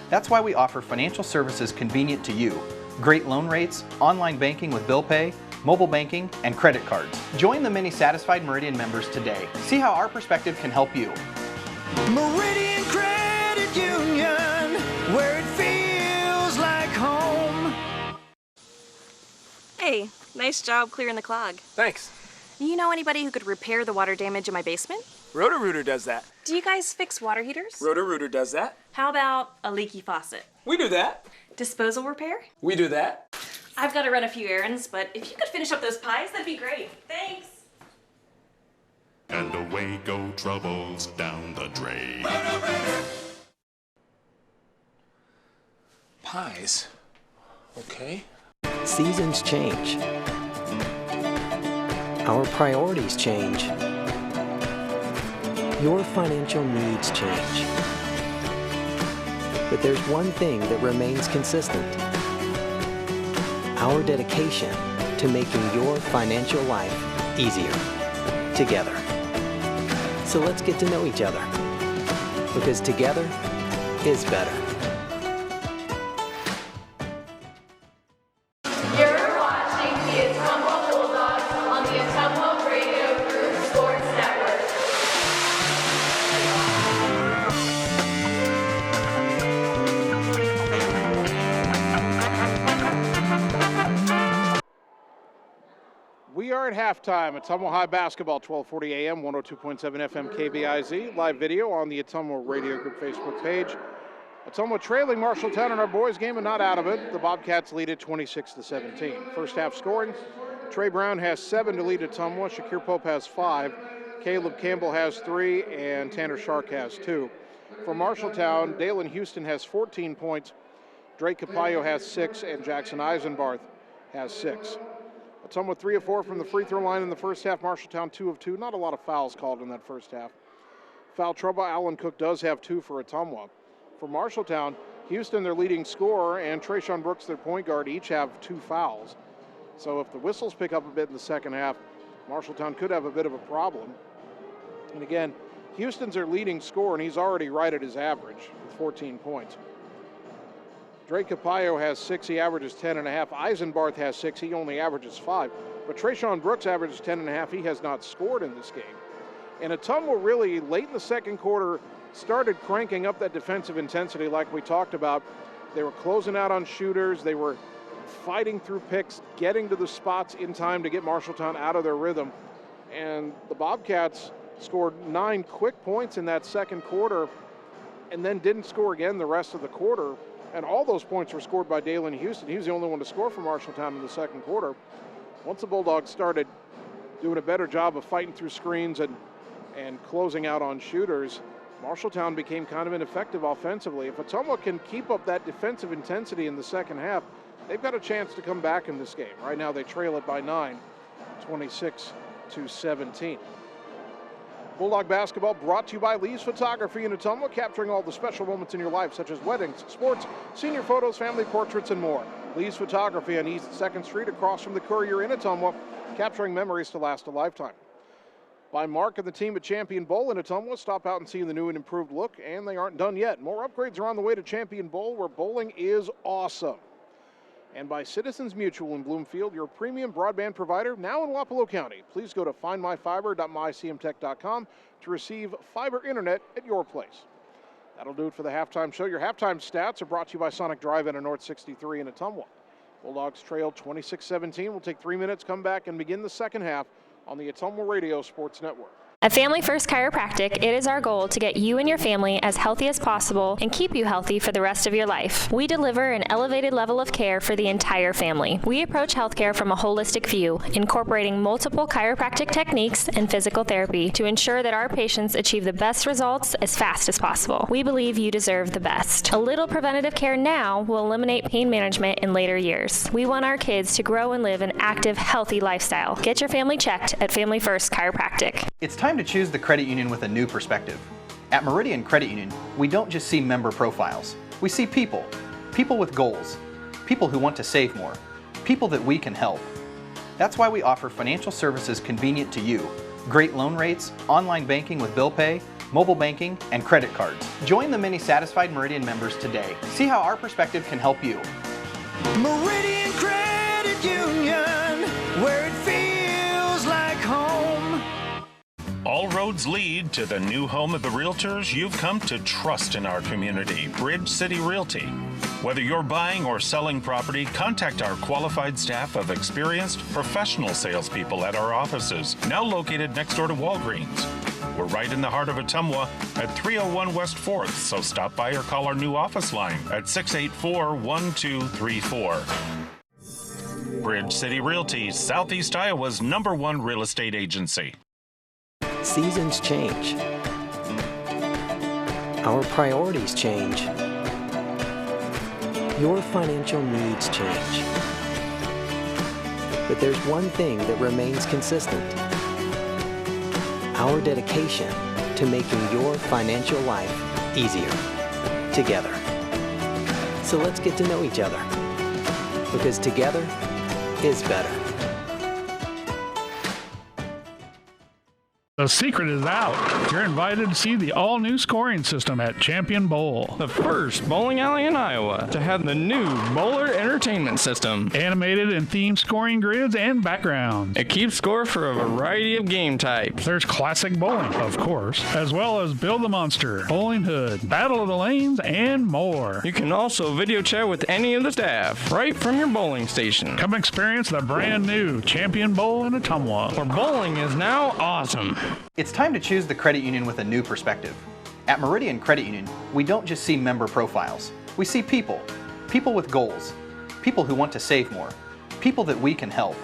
That's why we offer financial services convenient to you. Great loan rates, online banking with bill pay, mobile banking, and credit cards. Join the many satisfied Meridian members today. See how our perspective can help you. Meridian Credit Union, where it feels like home. Hey, nice job clearing the clog. Thanks. You know anybody who could repair the water damage in my basement? Roto-Rooter does that. Do you guys fix water heaters? Roto-Rooter does that. How about a leaky faucet? We do that. Disposal repair? We do that. I've got to run a few errands, but if you could finish up those pies, that'd be great. Thanks. And away go troubles down the drain. Pies. Okay. Seasons change. Our priorities change. Your financial needs change. But there's one thing that remains consistent. Our dedication to making your financial life easier together. So let's get to know each other, because together is better. You're watching the Ottumwa Bulldogs on the Ottumwa Radio Group Sports Network. are at halftime. Ottumwa High basketball, 12:40 a.m., 102.7 FM KBIZ. Live video on the Ottumwa Radio Group Facebook page. Ottumwa trailing Marshalltown in our boys game and not out of it. The Bobcats lead at 26-17. First half scoring, Trey Brown has 7 to lead Ottumwa. Shakir Pope has 5. Caleb Campbell has 3, and Tanner Shark has 2. For Marshalltown, Dalen Houston has 14 points. Drake Capallo has 6, and Jackson Eisenbarth has 6. Ottumwa 3 of 4 from the free throw line in the first half. Marshalltown 2 of 2. Not a lot of fouls called in that first half. Foul trouble, Alan Cook does have 2 for Ottumwa. For Marshalltown, Houston, their leading scorer, and Trayshawn Brooks, their point guard, each have 2 fouls. So if the whistles pick up a bit in the second half, Marshalltown could have a bit of a problem. And again, Houston's their leading scorer, and he's already right at his average with 14 points. Drake Capallo has 6, he averages 10.5. Eisenbarth has 6, he only averages 5. But Trayshawn Brooks averages 10.5, he has not scored in this game. And Ottumwa really, late in the second quarter, started cranking up that defensive intensity like we talked about. They were closing out on shooters, they were fighting through picks, getting to the spots in time to get Marshalltown out of their rhythm. And the Bobcats scored 9 quick points in that second quarter and then didn't score again the rest of the quarter. And all those points were scored by Dalen Houston. He was the only one to score for Marshalltown in the second quarter. Once the Bulldogs started doing a better job of fighting through screens and closing out on shooters, Marshalltown became kind of ineffective offensively. If Ottumwa can keep up that defensive intensity in the second half, they've got a chance to come back in this game. Right now they trail it by 9, 26-17. Bulldog basketball brought to you by Lee's Photography in Ottumwa, capturing all the special moments in your life, such as weddings, sports, senior photos, family portraits, and more. Lee's Photography on East 2nd Street across from the Courier in Ottumwa, capturing memories to last a lifetime. By Mark and the team at Champion Bowl in Ottumwa, stop out and see the new and improved look, and they aren't done yet. More upgrades are on the way to Champion Bowl, where bowling is awesome. And by Citizens Mutual in Bloomfield, your premium broadband provider, now in Wapello County. Please go to findmyfiber.mycmtech.com to receive fiber internet at your place. That'll do it for the halftime show. Your halftime stats are brought to you by Sonic Drive-In on North 63 in Ottumwa. Bulldogs trail 26-17. We'll take 3 minutes, come back, and begin the second half on the Ottumwa Radio Sports Network. At Family First Chiropractic, it is our goal to get you and your family as healthy as possible and keep you healthy for the rest of your life. We deliver an elevated level of care for the entire family. We approach healthcare from a holistic view, incorporating multiple chiropractic techniques and physical therapy to ensure that our patients achieve the best results as fast as possible. We believe you deserve the best. A little preventative care now will eliminate pain management in later years. We want our kids to grow and live an active, healthy lifestyle. Get your family checked at Family First Chiropractic. It's time to choose the credit union with a new perspective. At Meridian Credit Union, we don't just see member profiles. We see people. People with goals. People who want to save more. People that we can help. That's why we offer financial services convenient to you. Great loan rates, online banking with bill pay, mobile banking, and credit cards. Join the many satisfied Meridian members today. See how our perspective can help you. Meridian Credit Union, where it feels like home. All roads lead to the new home of the realtors you've come to trust in our community, Bridge City Realty. Whether you're buying or selling property, contact our qualified staff of experienced professional salespeople at our offices, now located next door to Walgreens. We're right in the heart of Ottumwa at 301 West 4th, so stop by or call our new office line at 684-1234. Bridge City Realty, Southeast Iowa's #1 real estate agency. Seasons change. Our priorities change. Your financial needs change. But there's one thing that remains consistent: our dedication to making your financial life easier together. So let's get to know each other, because together is better. The secret is out. You're invited to see the all-new scoring system at Champion Bowl. The first bowling alley in Iowa to have the new bowler entertainment system. Animated and themed scoring grids and backgrounds. It keeps score for a variety of game types. There's classic bowling, of course, as well as Build the Monster, Bowling Hood, Battle of the Lanes, and more. You can also video chat with any of the staff right from your bowling station. Come experience the brand new Champion Bowl in Ottumwa, where bowling is now awesome. It's time to choose the credit union with a new perspective. At Meridian Credit Union, we don't just see member profiles. We see people. People with goals. People who want to save more. People that we can help.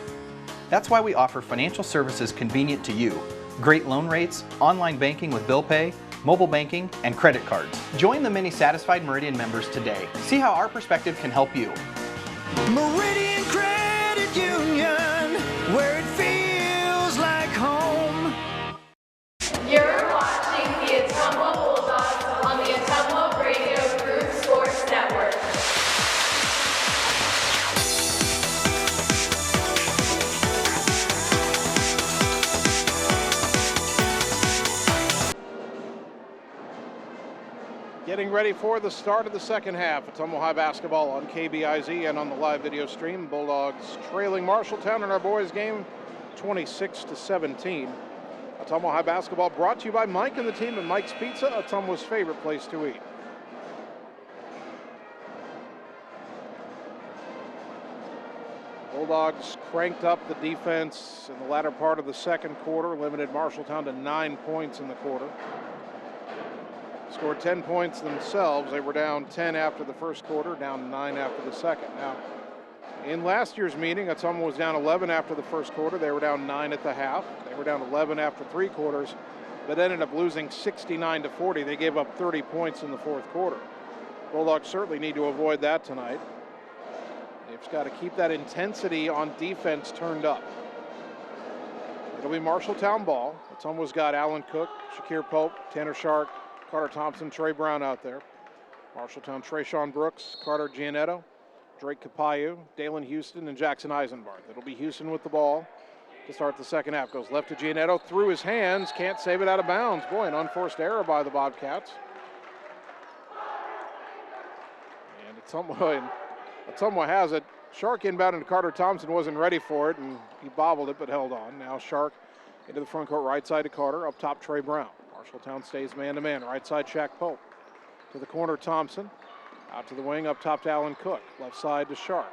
That's why we offer financial services convenient to you. Great loan rates, online banking with bill pay, mobile banking, and credit cards. Join the many satisfied Meridian members today. See how our perspective can help you. Meridian Credit Union, where it feels like home. You're watching the Ottumwa Bulldogs on the Ottumwa Radio Group Sports Network. Getting ready for the start of the second half. Ottumwa High basketball on KBIZ and on the live video stream. Bulldogs trailing Marshalltown in our boys game 26-17. Ottumwa High basketball brought to you by Mike and the team at Mike's Pizza, Ottumwa's favorite place to eat. Bulldogs cranked up the defense in the latter part of the second quarter, limited Marshalltown to 9 points in the quarter. Scored 10 points themselves. They were down 10 after the first quarter, down 9 after the second. Now, in last year's meeting, Ottumwa was down 11 after the first quarter. They were down 9 at the half. They were down 11 after 3 quarters, but ended up losing 69-40. They gave up 30 points in the fourth quarter. Bulldogs certainly need to avoid that tonight. They've just got to keep that intensity on defense turned up. It'll be Marshalltown ball. Ottumwa's got Alan Cook, Shakir Pope, Tanner Shark, Carter Thompson, Trey Brown out there. Marshalltown, Trayshawn Brooks, Carter Gianetto, Drake Capayu, Dalen Houston, and Jackson Eisenbarth. It'll be Houston with the ball to start the second half. Goes left to Gianetto, through his hands, can't save it out of bounds. Boy, an unforced error by the Bobcats. And Ottumwa has it. Shark inbound and Carter Thompson wasn't ready for it, and he bobbled it but held on. Now Shark into the front court, right side to Carter, up top Trey Brown. Marshalltown stays man-to-man, right side Shaq Pope. To the corner Thompson, out to the wing, up top to Alan Cook, left side to Shark.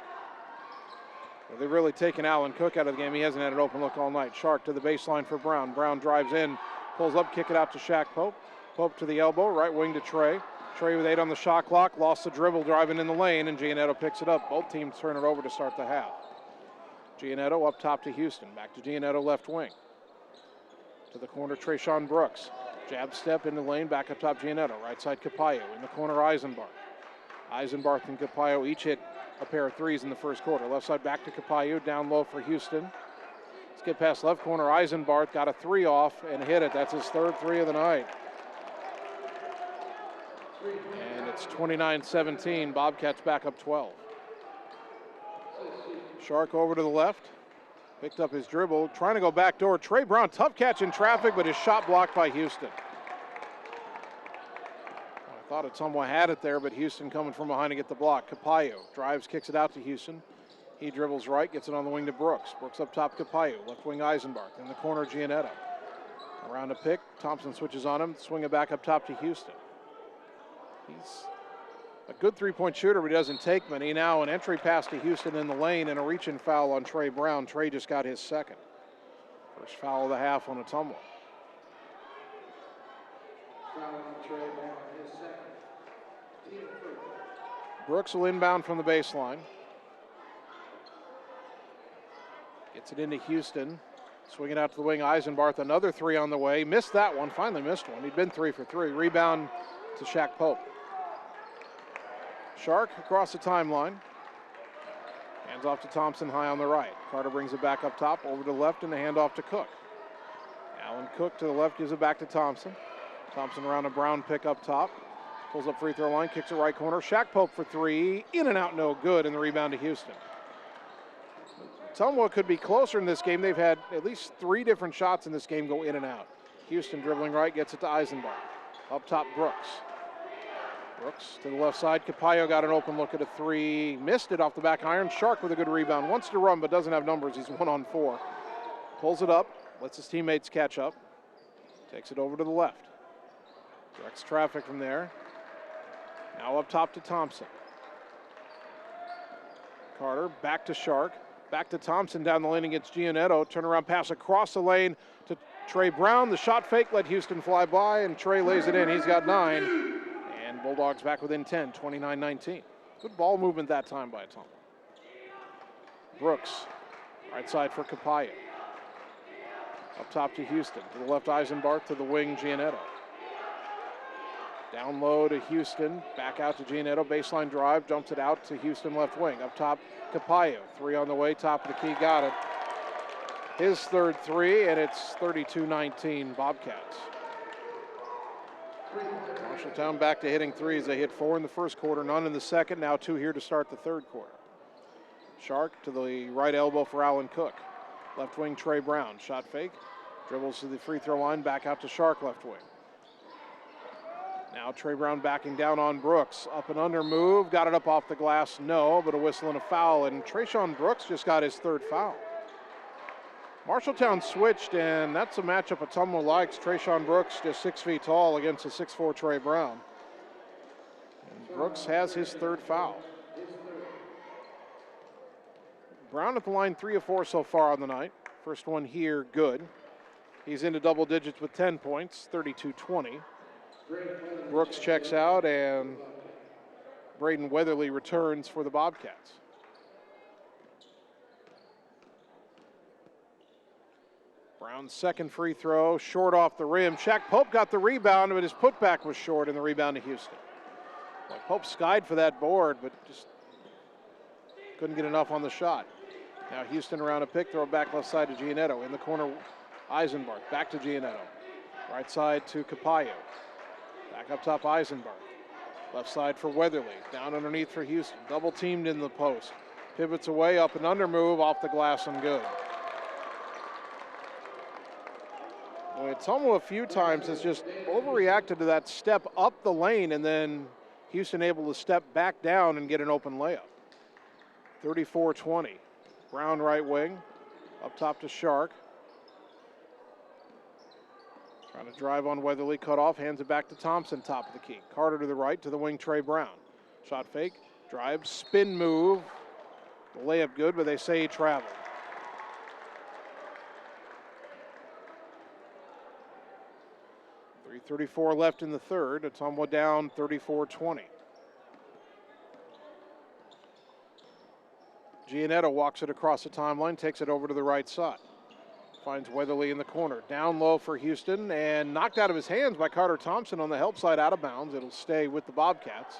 Well, they've really taken Alan Cook out of the game. He hasn't had an open look all night. Shark to the baseline for Brown. Brown drives in, pulls up, kick it out to Shaq Pope. Pope to the elbow, right wing to Trey. Trey with 8 on the shot clock, lost the dribble driving in the lane, and Gianetto picks it up. Both teams turn it over to start the half. Gianetto up top to Houston, back to Gianetto left wing. To the corner, Trayshawn Brooks. Jab step in the lane, back up top Gianetto. Right side Capayo, in the corner Eisenbarth. Eisenbarth and Capayo each hit a pair of threes in the first quarter. Left side back to Capayo, down low for Houston. Let's get past left corner. Eisenbarth got a 3 off and hit it. That's his 3rd 3 of the night. And it's 29-17, Bobcats back up 12. Shark over to the left, picked up his dribble, trying to go back door. Trey Brown, tough catch in traffic, but his shot blocked by Houston. I thought Ottumwa had it there, but Houston coming from behind to get the block. Capayo drives, kicks it out to Houston. He dribbles right, gets it on the wing to Brooks. Brooks up top, Capayo, left wing Eisenbarth, in the corner Gianetto. Around a pick, Thompson switches on him, swing it back up top to Houston. He's a good three-point shooter, but he doesn't take many. Now an entry pass to Houston in the lane and a reach-in foul on Trey Brown. Trey just got his 2nd. First foul of the half on Ottumwa. Brooks will inbound from the baseline. Gets it into Houston. Swing it out to the wing. Eisenbarth, another 3 on the way. Missed that one, finally missed one. He'd been 3 for 3. Rebound to Shaq Pope. Shark across the timeline. Hands off to Thompson high on the right. Carter brings it back up top, over to the left, and the handoff to Cook. Alan Cook to the left, gives it back to Thompson. Thompson around a Brown pick up top. Pulls up free throw line, kicks it right corner. Shaq Pope for 3. In and out, no good, and the rebound to Houston. Ottumwa could be closer in this game. They've had at least 3 different shots in this game go in and out. Houston dribbling right, gets it to Eisenbach. Up top, Brooks. Brooks to the left side. Capallo got an open look at a three. Missed it off the back iron. Shark with a good rebound. Wants to run, but doesn't have numbers. He's 1-on-4. Pulls it up. Lets his teammates catch up. Takes it over to the left. Directs traffic from there. Now up top to Thompson. Carter back to Shark. Back to Thompson down the lane against Giannetto. Turnaround pass across the lane to Trey Brown. The shot fake let Houston fly by, and Trey lays it in. He's got 9. And Bulldogs back within 10, 29-19. Good ball movement that time by Ottumwa. Brooks, right side for Capallo. Up top to Houston. To the left, Eisenbart. To the wing, Giannetto. Down low to Houston. Back out to Giannetto. Baseline drive. Dumps it out to Houston left wing. Up top, Capallo. 3 on the way. Top of the key. Got it. His third 3, and it's 32-19 Bobcats. Marshalltown back to hitting 3s. They hit 4 in the first quarter, none in the second. Now 2 here to start the third quarter. Shark to the right elbow for Allen Cook. Left wing, Trey Brown. Shot fake. Dribbles to the free throw line. Back out to Shark left wing. Now Trey Brown backing down on Brooks. Up and under move. Got it up off the glass. No, but a whistle and a foul. And Trayshawn Brooks just got his third foul. Marshalltown switched, and that's a matchup Ottumwa likes. Trayshawn Brooks just 6 feet tall against a 6'4" Trey Brown. And Brooks has his third foul. Brown at the line 3 of 4 so far on the night. First one here, good. He's into double digits with 10 points, 32-20. Brooks checks out, and Braden Weatherly returns for the Bobcats. Brown's second free throw, short off the rim. Shaq Pope got the rebound, but his putback was short, and the rebound to Houston. Well, Pope skied for that board, but just couldn't get enough on the shot. Now Houston around a pick, throw it back left side to Giannetto. In the corner, Eisenbart, back to Giannetto. Right side to Capallo. Back up top, Eisenbart. Left side for Weatherly, down underneath for Houston. Double teamed in the post. Pivots away, up and under move, off the glass and good. Ottumwa a few times has just overreacted to that step up the lane, and then Houston able to step back down and get an open layup. 34-20. Brown right wing, up top to Shark. Trying to drive on Weatherly, cut off, hands it back to Thompson, top of the key. Carter to the right, to the wing, Trey Brown. Shot fake, drive, spin move. The layup good, but they say he traveled. .34 left in the third. Ottumwa down 34-20. Giannetto walks it across the timeline, takes it over to the right side. Finds Weatherly in the corner. Down low for Houston, and knocked out of his hands by Carter Thompson on the help side, out of bounds. It'll stay with the Bobcats.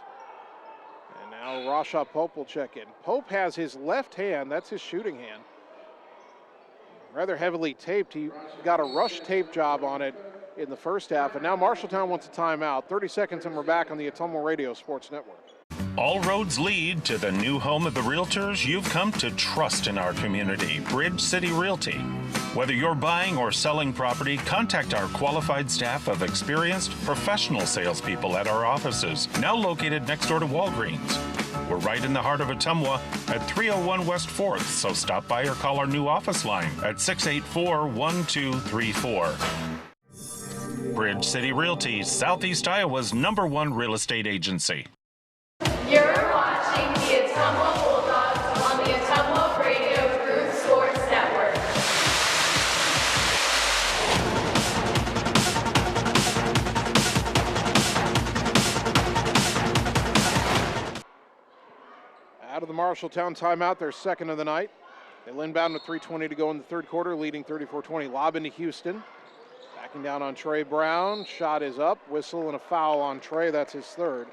And now Rasha Pope will check in. Pope has his left hand, that's his shooting hand, rather heavily taped. He got a rush tape job on it in the first half, and now Marshalltown wants a timeout. 30 seconds and we're back on the Ottumwa Radio Sports Network. All roads lead to the new home of the realtors you've come to trust in our community, Bridge City Realty. Whether you're buying or selling property, contact our qualified staff of experienced professional salespeople at our offices, now located next door to Walgreens. We're right in the heart of Ottumwa at 301 West 4th, so stop by or call our new office line at 684-1234. Bridge City Realty, Southeast Iowa's #1 real estate agency. You're watching the Ottumwa Bulldogs on the Ottumwa Radio Group Sports Network. Out of the Marshalltown timeout, their second of the night. They'll inbound with 3:20 to go in the third quarter, leading 34-20. Lob into Houston. Backing down on Trey Brown. Shot is up. Whistle and a foul on Trey. That's his third.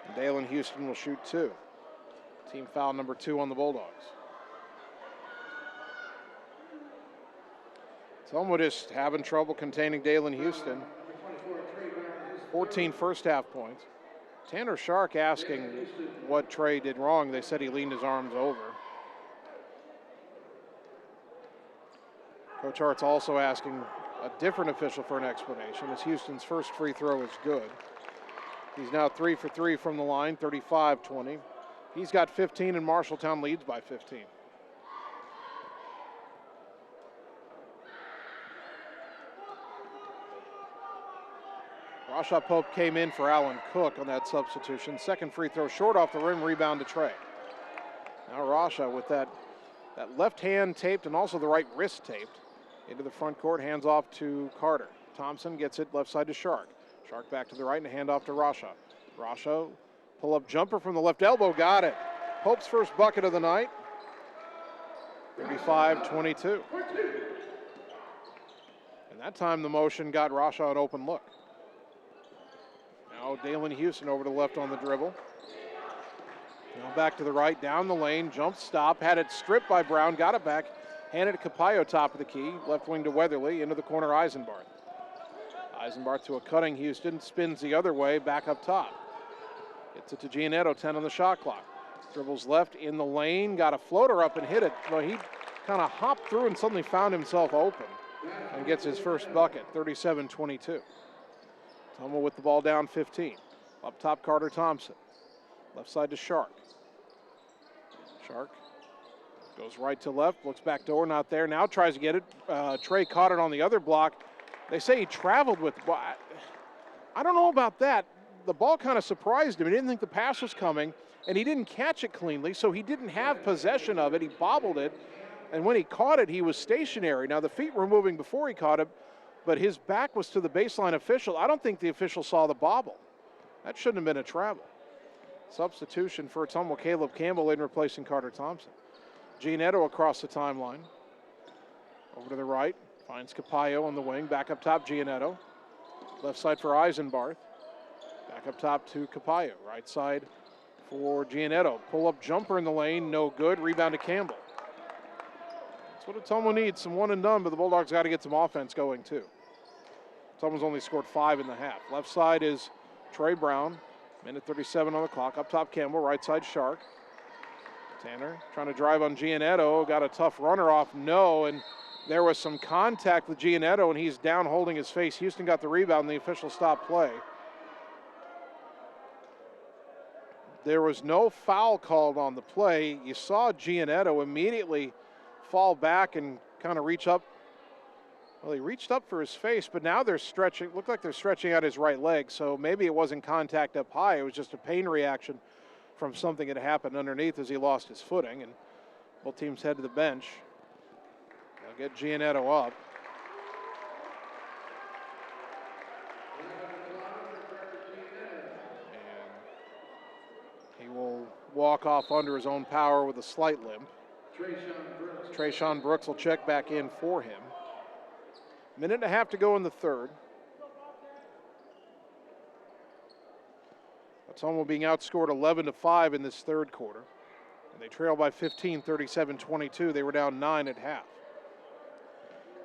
And Dalen Houston will shoot 2. Team foul number 2 on the Bulldogs. Ottumwa just having trouble containing Dalen Houston. 14 first half points. Tanner Shark asking what Trey did wrong. They said he leaned his arms over. Coach Hart's also asking a different official for an explanation, as Houston's first free throw is good. He's now 3 for 3 from the line, 35-20. He's got 15 and Marshalltown leads by 15. Rasha Pope came in for Alan Cook on that substitution. Second free throw short off the rim, rebound to Trey. Now Rasha with that left hand taped and also the right wrist taped. Into the front court, hands off to Carter. Thompson gets it left side to Shark. Shark back to the right and a handoff to Rasha. Rasha, pull-up jumper from the left elbow, got it. Pope's first bucket of the night, 35-22. And that time the motion got Rasha an open look. Now Dalen Houston over to the left on the dribble. Now back to the right, down the lane, jump stop, had it stripped by Brown, got it back, handed to Capallo, top of the key, left wing to Weatherly, into the corner Eisenbarth. Eisenbarth to a cutting Houston, spins the other way, back up top. Gets it to Giannetto, 10 on the shot clock. Dribbles left in the lane, got a floater up and hit it. Well, he kind of hopped through and suddenly found himself open and gets his first bucket, 37-22. Ottumwa with the ball down 15. Up top, Carter Thompson. Left side to Shark. Shark goes right to left, looks back door, not there. Now tries to get it. Trey caught it on the other block. They say he traveled with the ball. I don't know about that. The ball kind of surprised him. He didn't think the pass was coming, and he didn't catch it cleanly, so he didn't have possession of it. He bobbled it, and when he caught it, he was stationary. Now, the feet were moving before he caught it, but his back was to the baseline official. I don't think the official saw the bobble. That shouldn't have been a travel. Substitution for Ottumwa, Caleb Campbell in replacing Carter Thompson. Giannetto across the timeline. Over to the right, finds Capallo on the wing. Back up top, Giannetto. Left side for Eisenbarth. Back up top to Capallo. Right side for Giannetto. Pull-up jumper in the lane, no good. Rebound to Campbell. That's what Ottumwa needs, some one and done, but the Bulldogs got to get some offense going too. Ottumwa's only scored 5 in the half. Left side is Trey Brown. Minute 37 on the clock. Up top, Campbell. Right side, Shark. Tanner trying to drive on Giannetto. Got a tough runner off. No, and there was some contact with Giannetto, and he's down holding his face. Houston got the rebound, and the official stopped play. There was no foul called on the play. You saw Giannetto immediately fall back and kind of reach up. Well, he reached up for his face, but now they're stretching. Looked like they're stretching out his right leg, so maybe it wasn't contact up high. It was just a pain reaction from something that happened underneath as he lost his footing, and both teams head to the bench. They'll get Giannetto up. And he will walk off under his own power with a slight limp. Trayshawn Brooks will check back in for him. Minute and a half to go in the third. Ottumwa being outscored 11-5 in this third quarter. And they trail by 15, 37-22. They were down 9 at half.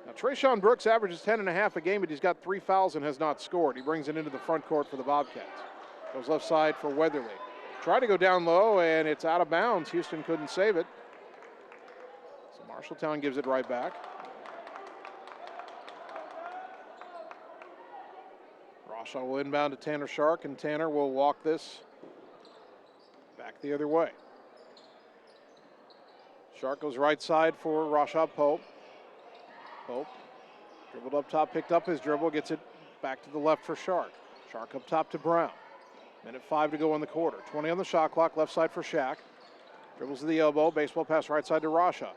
Now, Trayshawn Brooks averages 10.5 a game, but he's got 3 fouls and has not scored. He brings it into the front court for the Bobcats. Goes left side for Weatherly. Tried to go down low, and it's out of bounds. Houston couldn't save it. So Marshalltown gives it right back. Rasha will inbound to Tanner Shark, and Tanner will walk this back the other way. Shark goes right side for Rasha Pope. Pope dribbled up top, picked up his dribble, gets it back to the left for Shark. Shark up top to Brown. Minute 5 to go in the quarter. 20 on the shot clock, left side for Shaq. Dribbles to the elbow, baseball pass right side to Rasha.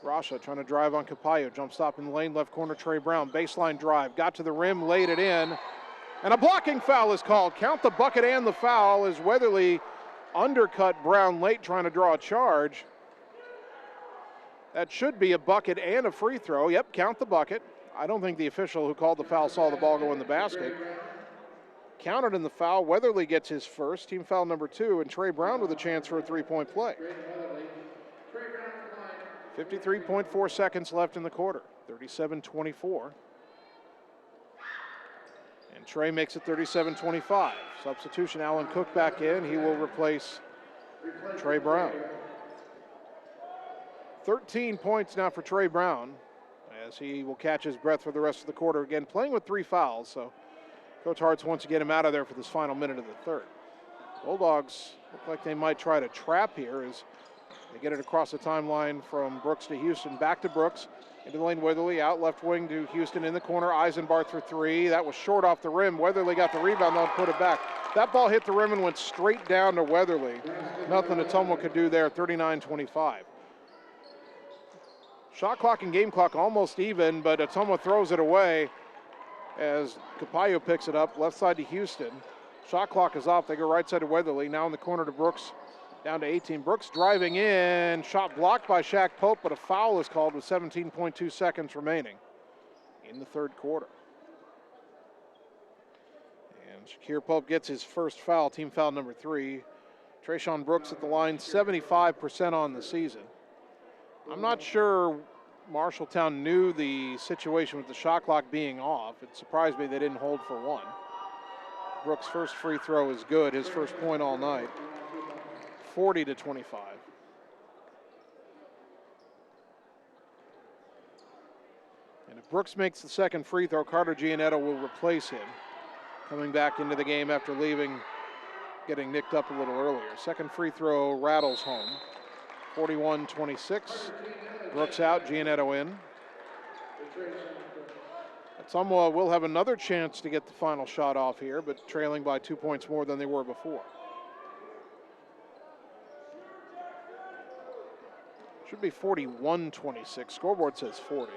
Rasha trying to drive on Capallo. Jump stop in the lane, left corner Trey Brown. Baseline drive, got to the rim, laid it in. And a blocking foul is called. Count the bucket and the foul as Weatherly undercut Brown late trying to draw a charge. That should be a bucket and a free throw. Yep, count the bucket. I don't think the official who called the foul saw the ball go in the basket. Counted in the foul. Weatherly gets his first, team foul number 2, and Trey Brown with a chance for a three-point play. 53.4 seconds left in the quarter. 37-24. And Trey makes it 37-25. Substitution, Alan Cook back in. He will replace Trey Brown. 13 points now for Trey Brown as he will catch his breath for the rest of the quarter. Again, playing with 3 fouls, so Coach Hartz wants to get him out of there for this final minute of the third. Bulldogs look like they might try to trap here as they get it across the timeline from Brooks to Houston. Back to Brooks, into the lane, Weatherly, out left wing to Houston in the corner. Eisenbarth for 3. That was short off the rim. Weatherly got the rebound, they'll put it back. That ball hit the rim and went straight down to Weatherly. Nothing Ottumwa could do there, 39-25. Shot clock and game clock almost even, but Ottumwa throws it away as Capayo picks it up, left side to Houston. Shot clock is off, they go right side to Weatherly. Now in the corner to Brooks, down to 18. Brooks driving in, shot blocked by Shaq Pope, but a foul is called with 17.2 seconds remaining in the third quarter. And Shakir Pope gets his first foul, team foul number 3. Trayshawn Brooks at the line, 75% on the season. I'm not sure Marshalltown knew the situation with the shot clock being off. It surprised me they didn't hold for 1. Brooks' first free throw is good, his first point all night. 40-25. And if Brooks makes the second free throw, Carter Giannetto will replace him, coming back into the game after leaving, getting nicked up a little earlier. Second free throw rattles home. 41-26. Brooks out, Giannetto in. Ottumwa will have another chance to get the final shot off here, but trailing by 2 points more than they were before. Should be 41-26. Scoreboard says 40.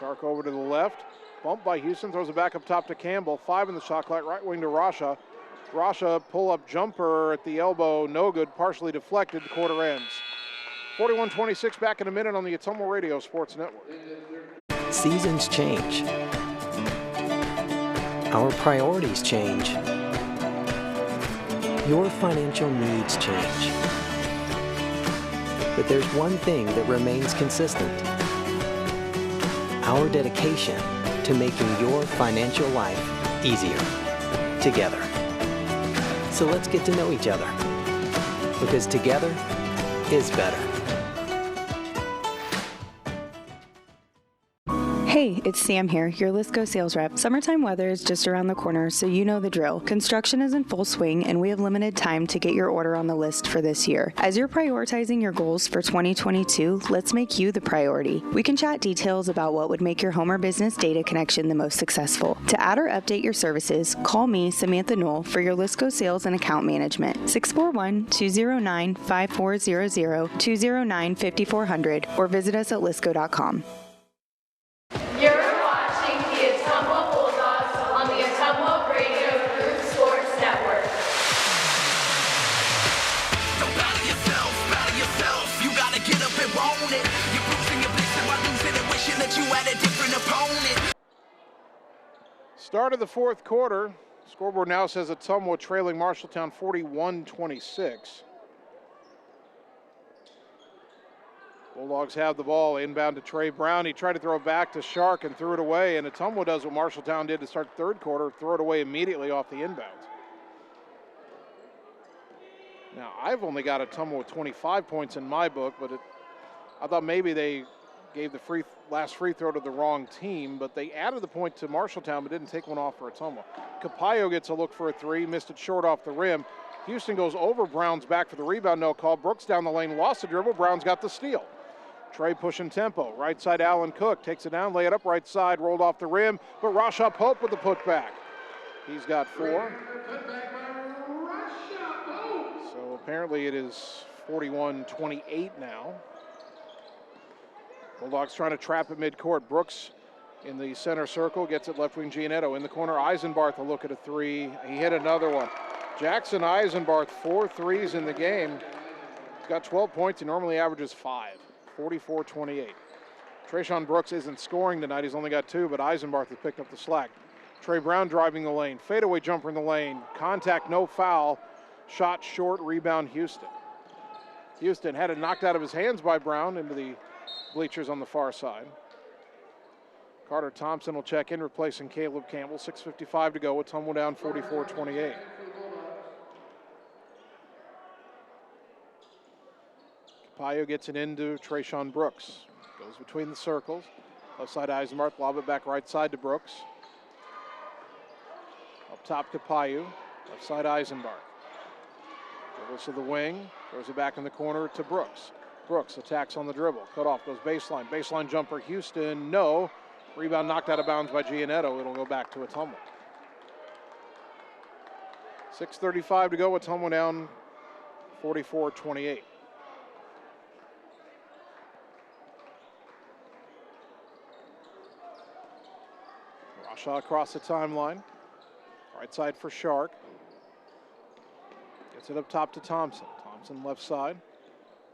Shark over to the left. Bumped by Houston. Throws it back up top to Campbell. 5 in the shot clock. Right wing to Rasha. Rasha pull-up jumper at the elbow. No good. Partially deflected. The quarter ends. 41-26. Back in a minute on the Ottumwa Radio Sports Network. Seasons change. Our priorities change. Your financial needs change. But there's one thing that remains consistent: our dedication to making your financial life easier together. So let's get to know each other, because together is better. Hey, it's Sam here, your Lisco sales rep. Summertime weather is just around the corner, so you know the drill. Construction is in full swing, and we have limited time to get your order on the list for this year. As you're prioritizing your goals for 2022, let's make you the priority. We can chat details about what would make your home or business data connection the most successful. To add or update your services, call me, Samantha Knoll, for your Lisco sales and account management. 641-209-5400, 209-5400, or visit us at lisco.com. You're watching the Ottumwa Bulldogs on the Ottumwa Radio Group Sports Network. Don't battle yourself. You gotta get up and want it. You're bruising your blitzing while losing and wishing that you had a different opponent. Start of the fourth quarter. Scoreboard now says Ottumwa trailing Marshalltown 41-26. Bulldogs have the ball inbound to Trey Brown. He tried to throw it back to Shark and threw it away, and Ottumwa does what Marshalltown did to start the third quarter, throw it away immediately off the inbounds. Now, I've only got Ottumwa with 25 points in my book, but I thought maybe they gave the last free throw to the wrong team, but they added the point to Marshalltown but didn't take one off for Ottumwa. Capayo gets a look for a 3, missed it short off the rim. Houston goes over Brown's back for the rebound, no call. Brooks down the lane, lost the dribble. Brown's got the steal. Trey pushing tempo. Right side, Allen Cook takes it down, lay it up right side, rolled off the rim, but Rasha Pope with the putback. He's got 4. So apparently it is 41-28 now. Bulldogs trying to trap at midcourt. Brooks in the center circle, gets it left wing Giannetto. In the corner, Eisenbarth a look at a 3. He hit another one. Jackson Eisenbarth, 4 threes in the game. He's got 12 points. He normally averages 5. 44-28. Trayshawn Brooks isn't scoring tonight. He's only got 2, but Eisenbarth has picked up the slack. Trey Brown driving the lane. Fadeaway jumper in the lane. Contact, no foul. Shot short, rebound Houston. Houston had it knocked out of his hands by Brown into the bleachers on the far side. Carter Thompson will check in, replacing Caleb Campbell. 6:55 to go. Ottumwa down 44-28. Capayo gets it into Trayshawn Brooks. Goes between the circles. Left side Eisenbarth, lob it back right side to Brooks. Up top Capayu, left side Eisenbarth. Dribbles to the wing, throws it back in the corner to Brooks. Brooks attacks on the dribble, cut off, goes baseline. Baseline jumper, Houston, no. Rebound knocked out of bounds by Giannetto. It'll go back to Ottumwa. 6:35 to go, Ottumwa down 44-28. Rasha across the timeline. Right side for Shark. Gets it up top to Thompson. Thompson left side.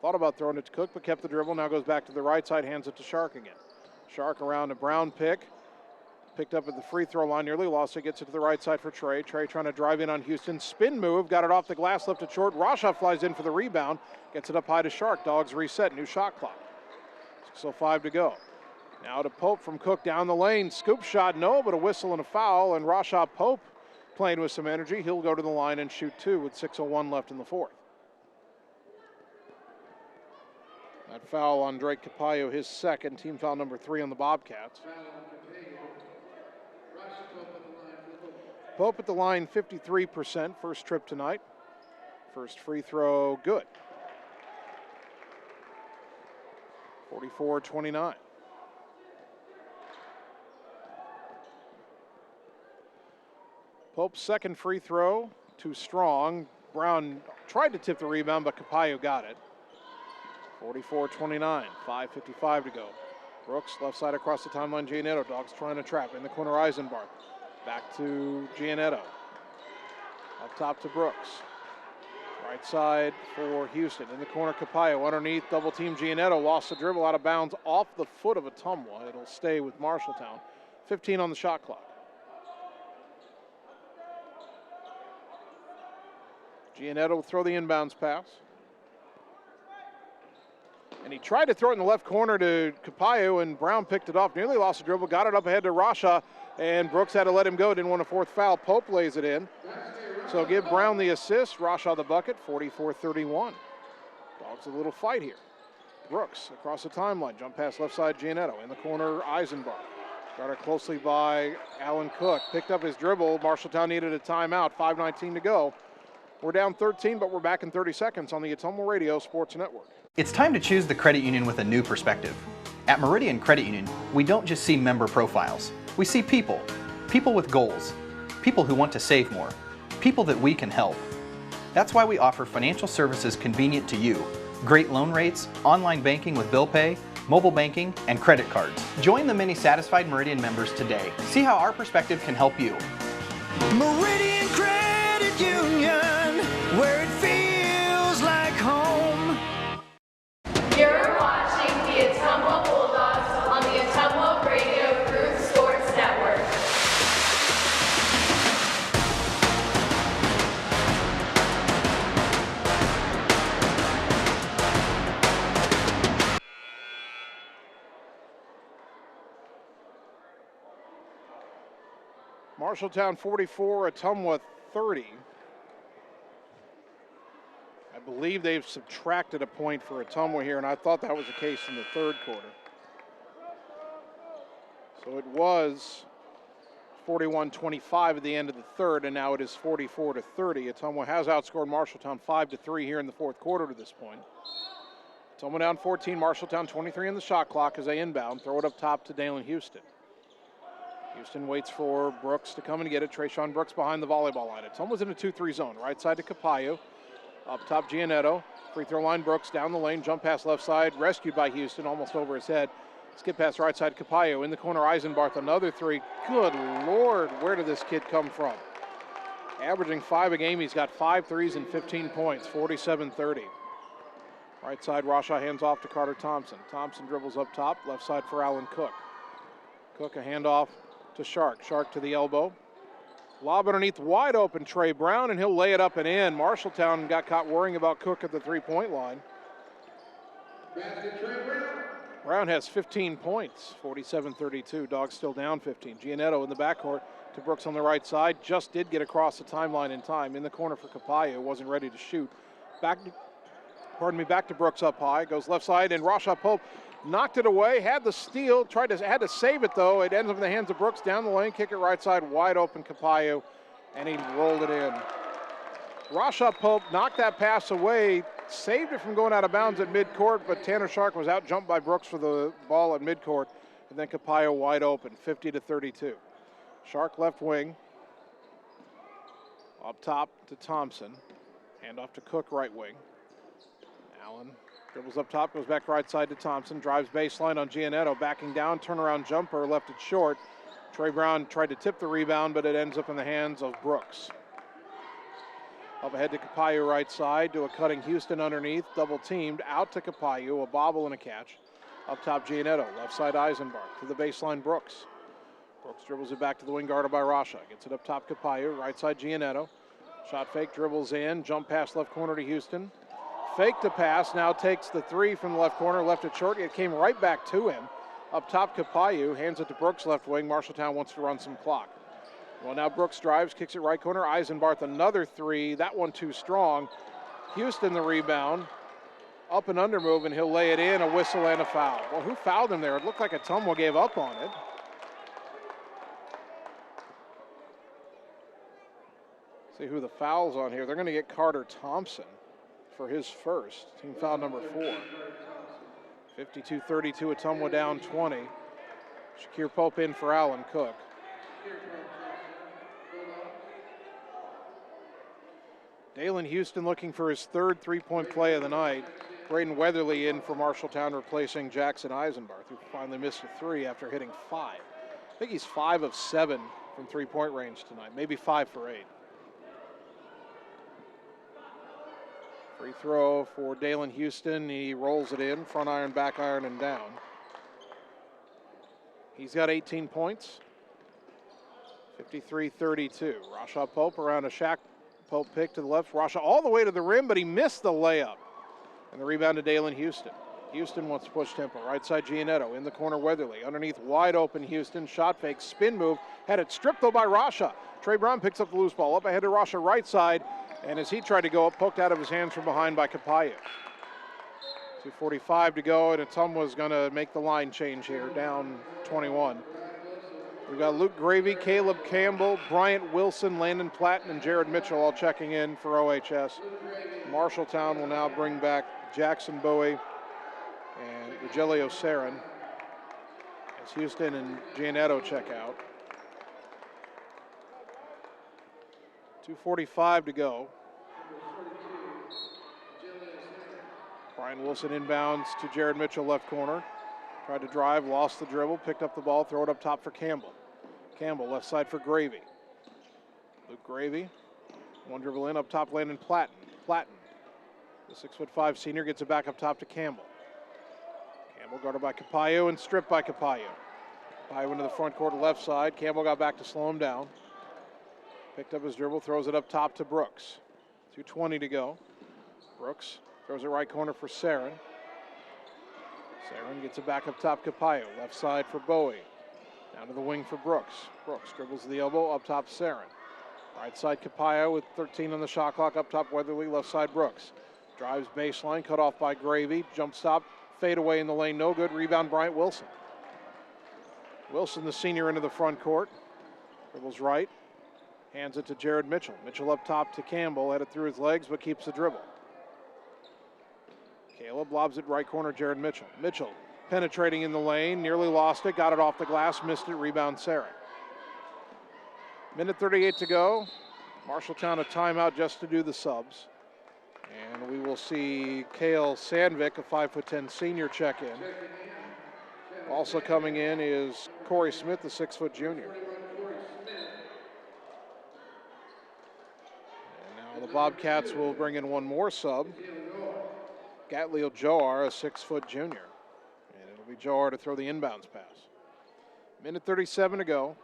Thought about throwing it to Cook, but kept the dribble. Now goes back to the right side, hands it to Shark again. Shark around a Brown pick. Picked up at the free throw line, nearly lost it. Gets it to the right side for Trey. Trey trying to drive in on Houston. Spin move, got it off the glass, left it short. Rasha flies in for the rebound. Gets it up high to Shark. Dogs reset, new shot clock. 6:05 to go. Now to Pope from Cook down the lane. Scoop shot, no, but a whistle and a foul. And Rasha Pope playing with some energy. He'll go to the line and shoot two with 6:01 left in the fourth. That foul on Drake Capayo, his second, team foul number 3 on the Bobcats. Pope at the line 53%, first trip tonight. First free throw, good. 44-29. Pope's second free throw, too strong. Brown tried to tip the rebound, but Capayo got it. 44-29, 5:55 to go. Brooks, left side across the timeline, Giannetto. Dogs trying to trap. In the corner, Eisenbarth. Back to Giannetto. Up top to Brooks. Right side for Houston. In the corner, Capayo. Underneath, double team Giannetto. Lost the dribble out of bounds off the foot of Ottumwa. It'll stay with Marshalltown. 15 on the shot clock. Giannetto will throw the inbounds pass. And he tried to throw it in the left corner to Capayo, and Brown picked it off. Nearly lost the dribble, got it up ahead to Rasha, and Brooks had to let him go. Didn't want a fourth foul. Pope lays it in. So give Brown the assist. Rasha the bucket, 44-31. Dogs a little fight here. Brooks across the timeline. Jump pass left side, Giannetto. In the corner, Eisenbarth. Guarded closely by Alan Cook. Picked up his dribble. Marshalltown needed a timeout. 5:19 to go. We're down 13, but we're back in 30 seconds on the Ottumwa Radio Sports Network. It's time to choose the credit union with a new perspective. At Meridian Credit Union, we don't just see member profiles. We see people. People with goals. People who want to save more. People that we can help. That's why we offer financial services convenient to you. Great loan rates, online banking with bill pay, mobile banking, and credit cards. Join the many satisfied Meridian members today. See how our perspective can help you. Meridian Credit Union, where it feels like home. You're watching the Ottumwa Bulldogs on the Ottumwa Radio Group Sports Network. Marshalltown 44, Ottumwa 30. I believe they've subtracted a point for Ottumwa here, and I thought that was the case in the third quarter. So it was 41-25 at the end of the third, and now it is 44-30. Ottumwa has outscored Marshalltown 5-3 here in the fourth quarter to this point. Ottumwa down 14, Marshalltown 23 in the shot clock as they inbound. Throw it up top to Dalen Houston. Houston waits for Brooks to come and get it. Trayshawn Brooks behind the volleyball line. Ottumwa's in a 2-3 zone. Right side to Capayo. Up top, Giannetto. Free throw line, Brooks down the lane. Jump pass left side. Rescued by Houston, almost over his head. Skip pass right side, Capayo. In the corner, Eisenbarth, another three. Good Lord, where did this kid come from? Averaging 5 a game. He's got 5 threes and 15 points, 47-30. Right side, Rasha hands off to Carter Thompson. Thompson dribbles up top. Left side for Alan Cook. Cook, a handoff to Shark. Shark to the elbow. Lob underneath, wide open Trey Brown, and he'll lay it up and in. Marshalltown got caught worrying about Cook at the three-point line. Brown has 15 points, 47-32. Dogs still down 15. Giannetto in the backcourt to Brooks on the right side. Just did get across the timeline in time. In the corner for Capayo, wasn't ready to shoot. Back to Brooks up high. Goes left side, and Rasha Pope knocked it away, had the steal, had to save it though. It ends up in the hands of Brooks down the lane, kick it right side, wide open Capayo, and he rolled it in. Rasha Pope knocked that pass away, saved it from going out of bounds at midcourt, but Tanner Shark was out jumped by Brooks for the ball at midcourt, and then Capayo wide open, 50-32. Shark left wing, up top to Thompson, hand off to Cook right wing. Allen dribbles up top, goes back right side to Thompson, drives baseline on Giannetto, backing down, turnaround jumper, left it short. Trey Brown tried to tip the rebound, but it ends up in the hands of Brooks. Up ahead to Capayo right side, to a cutting Houston underneath, double teamed, out to Capayo, a bobble and a catch. Up top Giannetto, left side Eisenbarth, to the baseline Brooks. Brooks dribbles it back to the wing guarded by Rasha, gets it up top Capayo, right side Giannetto. Shot fake, dribbles in, jump pass left corner to Houston. Fake to pass, now takes the three from the left corner, left it short, it came right back to him. Up top Capayo, hands it to Brooks left wing, Marshalltown wants to run some clock. Well, now Brooks drives, kicks it right corner. Eisenbarth, another three. That one too strong. Houston the rebound. Up and under move, and he'll lay it in. A whistle and a foul. Well, who fouled him there? It looked like Ottumwa gave up on it. See who the foul's on here. They're going to get Carter Thompson for his first. Team foul number 4. 52-32, Ottumwa down 20. Shakir Pope in for Allen Cook. Dalen Houston looking for his third three-point play of the night. Braden Weatherly in for Marshalltown, replacing Jackson Eisenbarth, who finally missed a three after hitting 5. I think he's 5 of 7 from three-point range tonight, maybe 5 for 8. Free throw for Dalen Houston. He rolls it in, front iron, back iron, and down. He's got 18 points. 53-32. Rasha Pope around a Shaq Pope pick to the left. Rasha all the way to the rim, but he missed the layup. And the rebound to Dalen Houston. Houston wants to push tempo. Right side Giannetto, in the corner Weatherly. Underneath wide open Houston, shot fake, spin move. Had it stripped though by Rasha. Trey Brown picks up the loose ball. Up ahead to Rasha right side. And as he tried to go up, poked out of his hands from behind by Capayo. 2:45 to go, and Ottumwa's gonna make the line change here, down 21. We've got Luke Gravy, Caleb Campbell, Bryant Wilson, Landon Platten, and Jared Mitchell all checking in for OHS. Marshalltown will now bring back Jackson Bowie and Rogelio Sarin as Houston and Giannetto check out. 2:45 to go. Brian Wilson inbounds to Jared Mitchell, left corner. Tried to drive, lost the dribble, picked up the ball, throw it up top for Campbell. Campbell, left side for Gravy. Luke Gravy, one dribble in, up top Landon Platten. Platten, the 6'5" senior, gets it back up top to Campbell. Campbell guarded by Capayo and stripped by Capayo. Capayo into the front court, left side. Campbell got back to slow him down. Picked up his dribble, throws it up top to Brooks. 2:20 to go. Brooks throws it right corner for Sarin. Sarin gets it back up top Capayo. Left side for Bowie. Down to the wing for Brooks. Brooks dribbles to the elbow, up top Sarin. Right side Capayo with 13 on the shot clock, up top Weatherly, left side Brooks. Drives baseline, cut off by Gravy. Jump stop, fade away in the lane, no good. Rebound Bryant Wilson. Wilson, the senior, into the front court. Dribbles right. Hands it to Jared Mitchell. Mitchell up top to Campbell, had it through his legs, but keeps the dribble. Caleb lobs it right corner, Jared Mitchell. Mitchell penetrating in the lane, nearly lost it, got it off the glass, missed it, rebound Sarin. Minute 38 to go. Marshalltown a timeout just to do the subs. And we will see Cale Sandvik, a 5'10" senior, check in. Also coming in is Corey Smith, the 6' junior. The Bobcats will bring in one more sub. Gatleo Johar, a 6' junior. And it'll be Johar to throw the inbounds pass. Minute 37 to go.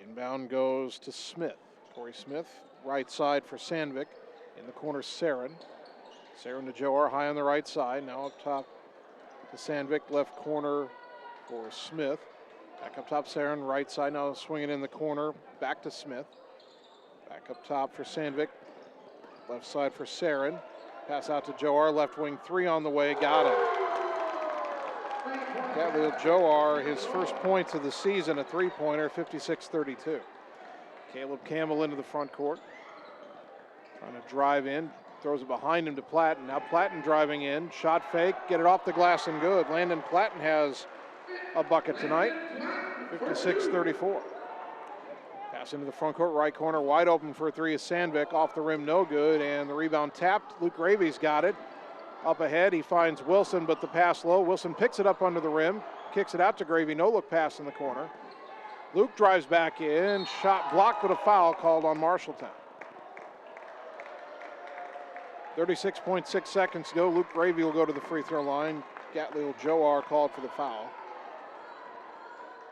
Inbound goes to Smith. Corey Smith, right side for Sandvik. In the corner, Sarin. Sarin to Johar, high on the right side. Now up top to Sandvik, left corner for Smith. Back up top, Sarin, right side, now swinging in the corner, back to Smith. Back up top for Sandvik. Left side for Sarin. Pass out to Joar, left wing three on the way, got it. Gatleel Joar, his first points of the season, a three-pointer, 56-32. Caleb Campbell into the front court. Trying to drive in, throws it behind him to Platten. Now Platten driving in, shot fake, get it off the glass and good. Landon Platten has a bucket tonight, 56-34. Pass into the front court, right corner, wide open for a three is Sandvik, off the rim, no good, and the rebound tapped. Luke Gravy's got it. Up ahead, he finds Wilson, but the pass low. Wilson picks it up under the rim, kicks it out to Gravy, no look pass in the corner. Luke drives back in, shot blocked, but a foul called on Marshalltown. 36.6 seconds to go. Luke Gravy will go to the free throw line. Gatleel Joar called for the foul.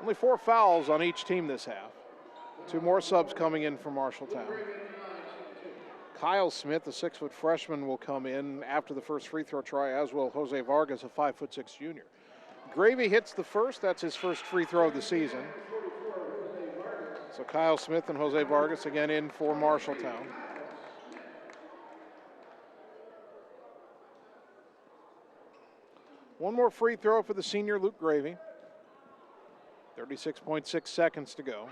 Only 4 fouls on each team this half. 2 more subs coming in for Marshalltown. Kyle Smith, the 6-foot freshman, will come in after the first free throw try, as will Jose Vargas, a 5'6" junior. Gravy hits the first. That's his first free throw of the season. So Kyle Smith and Jose Vargas again in for Marshalltown. One more free throw for the senior Luke Gravy. 36.6 seconds to go.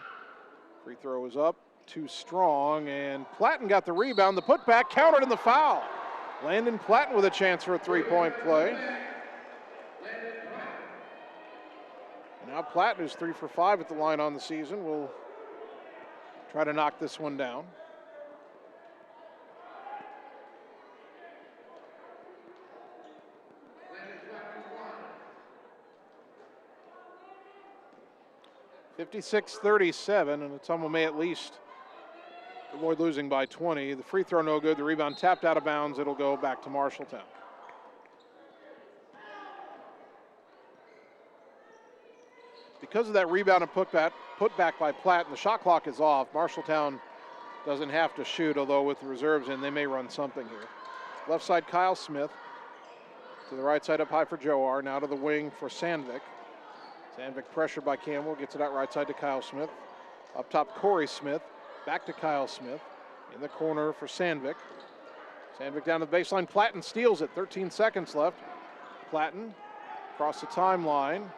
Free throw is up, too strong, and Platten got the rebound. The putback countered in the foul. Landon Platten with a chance for a three-point play. And now Platten, who's 3 for 5 at the line on the season, will try to knock this one down. (56-37), and Ottumwa may at least avoid losing by 20. The free throw no good. The rebound tapped out of bounds. It'll go back to Marshalltown. Because of that rebound and putback by Platten, the shot clock is off. Marshalltown doesn't have to shoot, although with the reserves in, they may run something here. Left side, Kyle Smith. To the right side, up high for Joar. Now to the wing for Sandvik. Sandvik pressured by Campbell, gets it out right side to Kyle Smith. Up top, Corey Smith. Back to Kyle Smith. In the corner for Sandvik. Sandvik down to the baseline. Platten steals it. 13 seconds left. Platten across the timeline.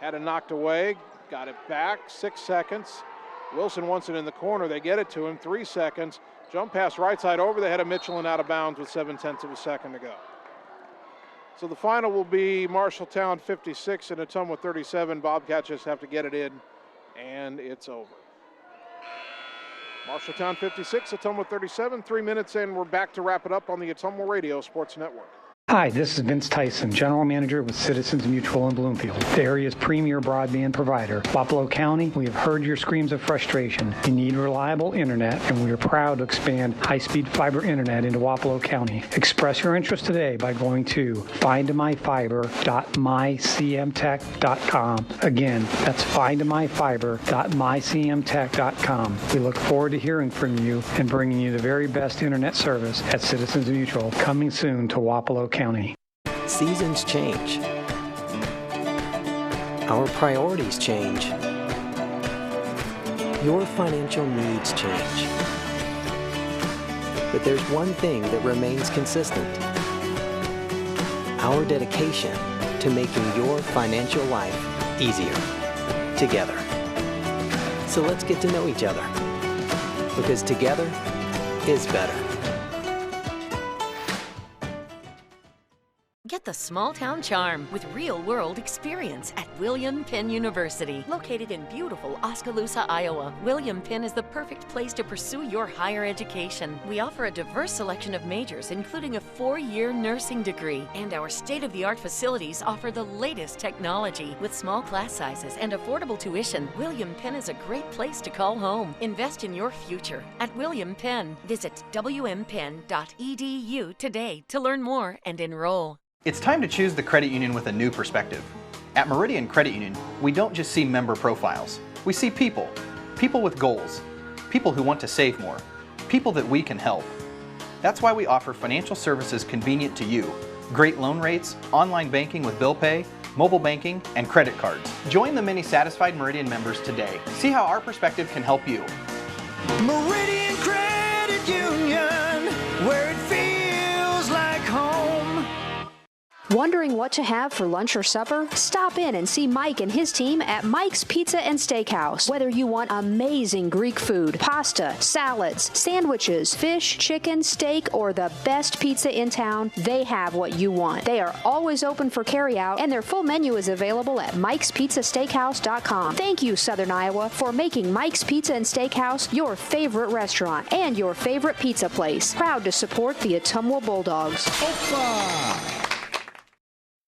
Had it knocked away. Got it back. 6 seconds. Wilson wants it in the corner. They get it to him. 3 seconds. Jump pass right side over the head of Mitchell and out of bounds with 0.7 of a second to go. So the final will be Marshalltown 56 and Ottumwa 37. Bobcats just have to get it in, and it's over. Marshalltown 56, Ottumwa 37. 3 minutes in, we're back to wrap it up on the Ottumwa Radio Sports Network. Hi, this is Vince Tyson, General Manager with Citizens Mutual in Bloomfield, the area's premier broadband provider. Wapello County, we have heard your screams of frustration. You need reliable internet, and we are proud to expand high-speed fiber internet into Wapello County. Express your interest today by going to findmyfiber.mycmtech.com. Again, that's findmyfiber.mycmtech.com. We look forward to hearing from you and bringing you the very best internet service at Citizens Mutual, coming soon to Wapello County. Seasons change. Our priorities change. Your financial needs change. But there's one thing that remains consistent. Our dedication to making your financial life easier together. So let's get to know each other, because together is better. Get the small town charm with real-world experience at William Penn University. Located in beautiful Oskaloosa, Iowa, William Penn is the perfect place to pursue your higher education. We offer a diverse selection of majors, including a 4-year nursing degree. And our state-of-the-art facilities offer the latest technology. With small class sizes and affordable tuition, William Penn is a great place to call home. Invest in your future at William Penn. Visit wmpenn.edu today to learn more and enroll. It's time to choose the credit union with a new perspective. At Meridian Credit Union, we don't just see member profiles. We see people. People with goals. People who want to save more. People that we can help. That's why we offer financial services convenient to you. Great loan rates, online banking with bill pay, mobile banking, and credit cards. Join the many satisfied Meridian members today. See how our perspective can help you. Meridian Credit Union, where Wondering what to have for lunch or supper? Stop in and see Mike and his team at Mike's Pizza and Steakhouse. Whether you want amazing Greek food, pasta, salads, sandwiches, fish, chicken, steak, or the best pizza in town, they have what you want. They are always open for carryout, and their full menu is available at mikespizzasteakhouse.com. Thank you, Southern Iowa, for making Mike's Pizza and Steakhouse your favorite restaurant and your favorite pizza place. Proud to support the Ottumwa Bulldogs.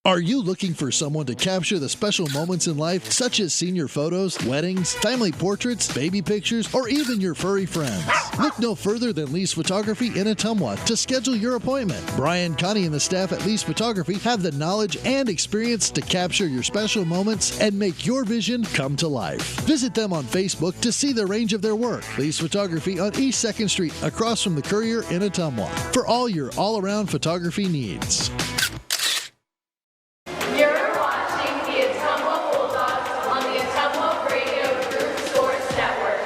Are you looking for someone to capture the special moments in life, such as senior photos, weddings, family portraits, baby pictures, or even your furry friends? Look no further than Lee's Photography in Ottumwa to schedule your appointment. Brian, Connie, and the staff at Lee's Photography have the knowledge and experience to capture your special moments and make your vision come to life. Visit them on Facebook to see the range of their work. Lee's Photography on East 2nd Street, across from the Courier in Ottumwa, for all your all-around photography needs. You're watching the Ottumwa Bulldogs on the Ottumwa Radio Group Sports Network.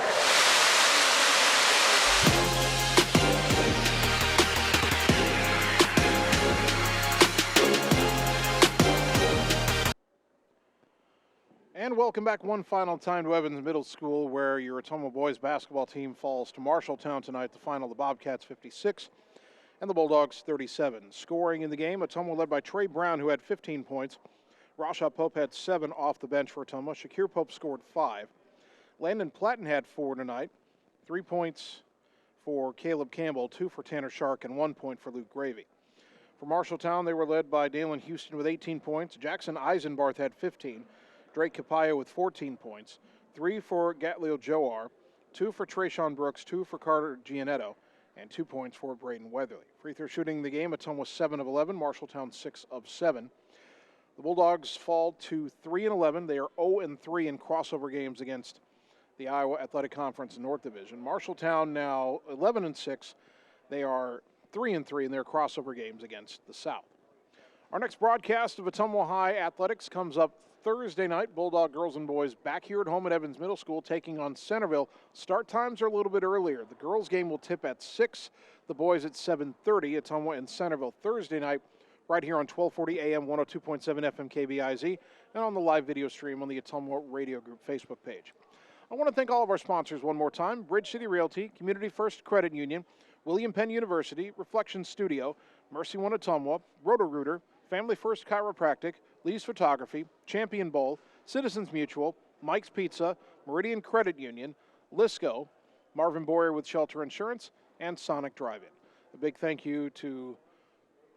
And welcome back one final time to Evans Middle School, where your Ottumwa boys basketball team falls to Marshalltown tonight. The final, the Bobcats 56 and the Bulldogs 37. Scoring in the game, Ottumwa led by Trey Brown, who had 15 points. Rasha Pope had 7 off the bench for Ottumwa. Shakir Pope scored 5. Landon Platten had 4 tonight. 3 points for Caleb Campbell, 2 for Tanner Shark, and 1 point for Luke Gravy. For Marshalltown, they were led by Dalen Houston with 18 points. Jackson Eisenbarth had 15. Drake Capaya with 14 points. 3 for Gatlio Joar. 2 for Trayshawn Brooks. 2 for Carter Gianetto. And 2 points for Braden Weatherly. Free throw shooting in the game, Ottumwa 7 of 11, Marshalltown 6 of 7. The Bulldogs fall to 3-11. They are 0-3 in crossover games against the Iowa Athletic Conference North Division. Marshalltown now 11-6. They are 3-3 in their crossover games against the South. Our next broadcast of Ottumwa High Athletics comes up Thursday night. Bulldog girls and boys back here at home at Evans Middle School taking on Centerville. Start times are a little bit earlier. The girls game will tip at 6, the boys at 7:30. Ottumwa and Centerville Thursday night right here on 1240 AM, 102.7 FM KBIZ, and on the live video stream on the Ottumwa Radio Group Facebook page. I want to thank all of our sponsors one more time: Bridge City Realty, Community First Credit Union, William Penn University, Reflection Studio, Mercy One Ottumwa, Roto-Rooter, Family First Chiropractic, Lee's Photography, Champion Bowl, Citizens Mutual, Mike's Pizza, Meridian Credit Union, Lisco, Marvin Boyer with Shelter Insurance, and Sonic Drive-In. A big thank you to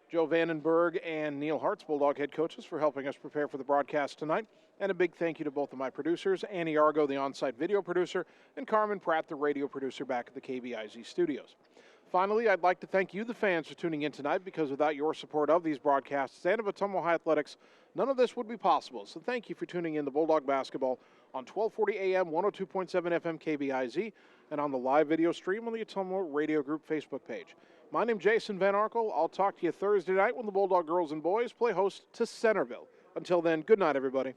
Joe Vandenberg and Neil Hartz, Bulldog head coaches, for helping us prepare for the broadcast tonight. And a big thank you to both of my producers, Annie Argo, the on-site video producer, and Carmen Pratt, the radio producer back at the KBIZ studios. Finally, I'd like to thank you, the fans, for tuning in tonight, because without your support of these broadcasts and of Ottumwa High Athletics, none of this would be possible. So thank you for tuning in to Bulldog Basketball on 1240 AM, 102.7 FM KBIZ, and on the live video stream on the Ottumwa Radio Group Facebook page. My name's Jason Van Arkel. I'll talk to you Thursday night when the Bulldog girls and boys play host to Centerville. Until then, good night, everybody.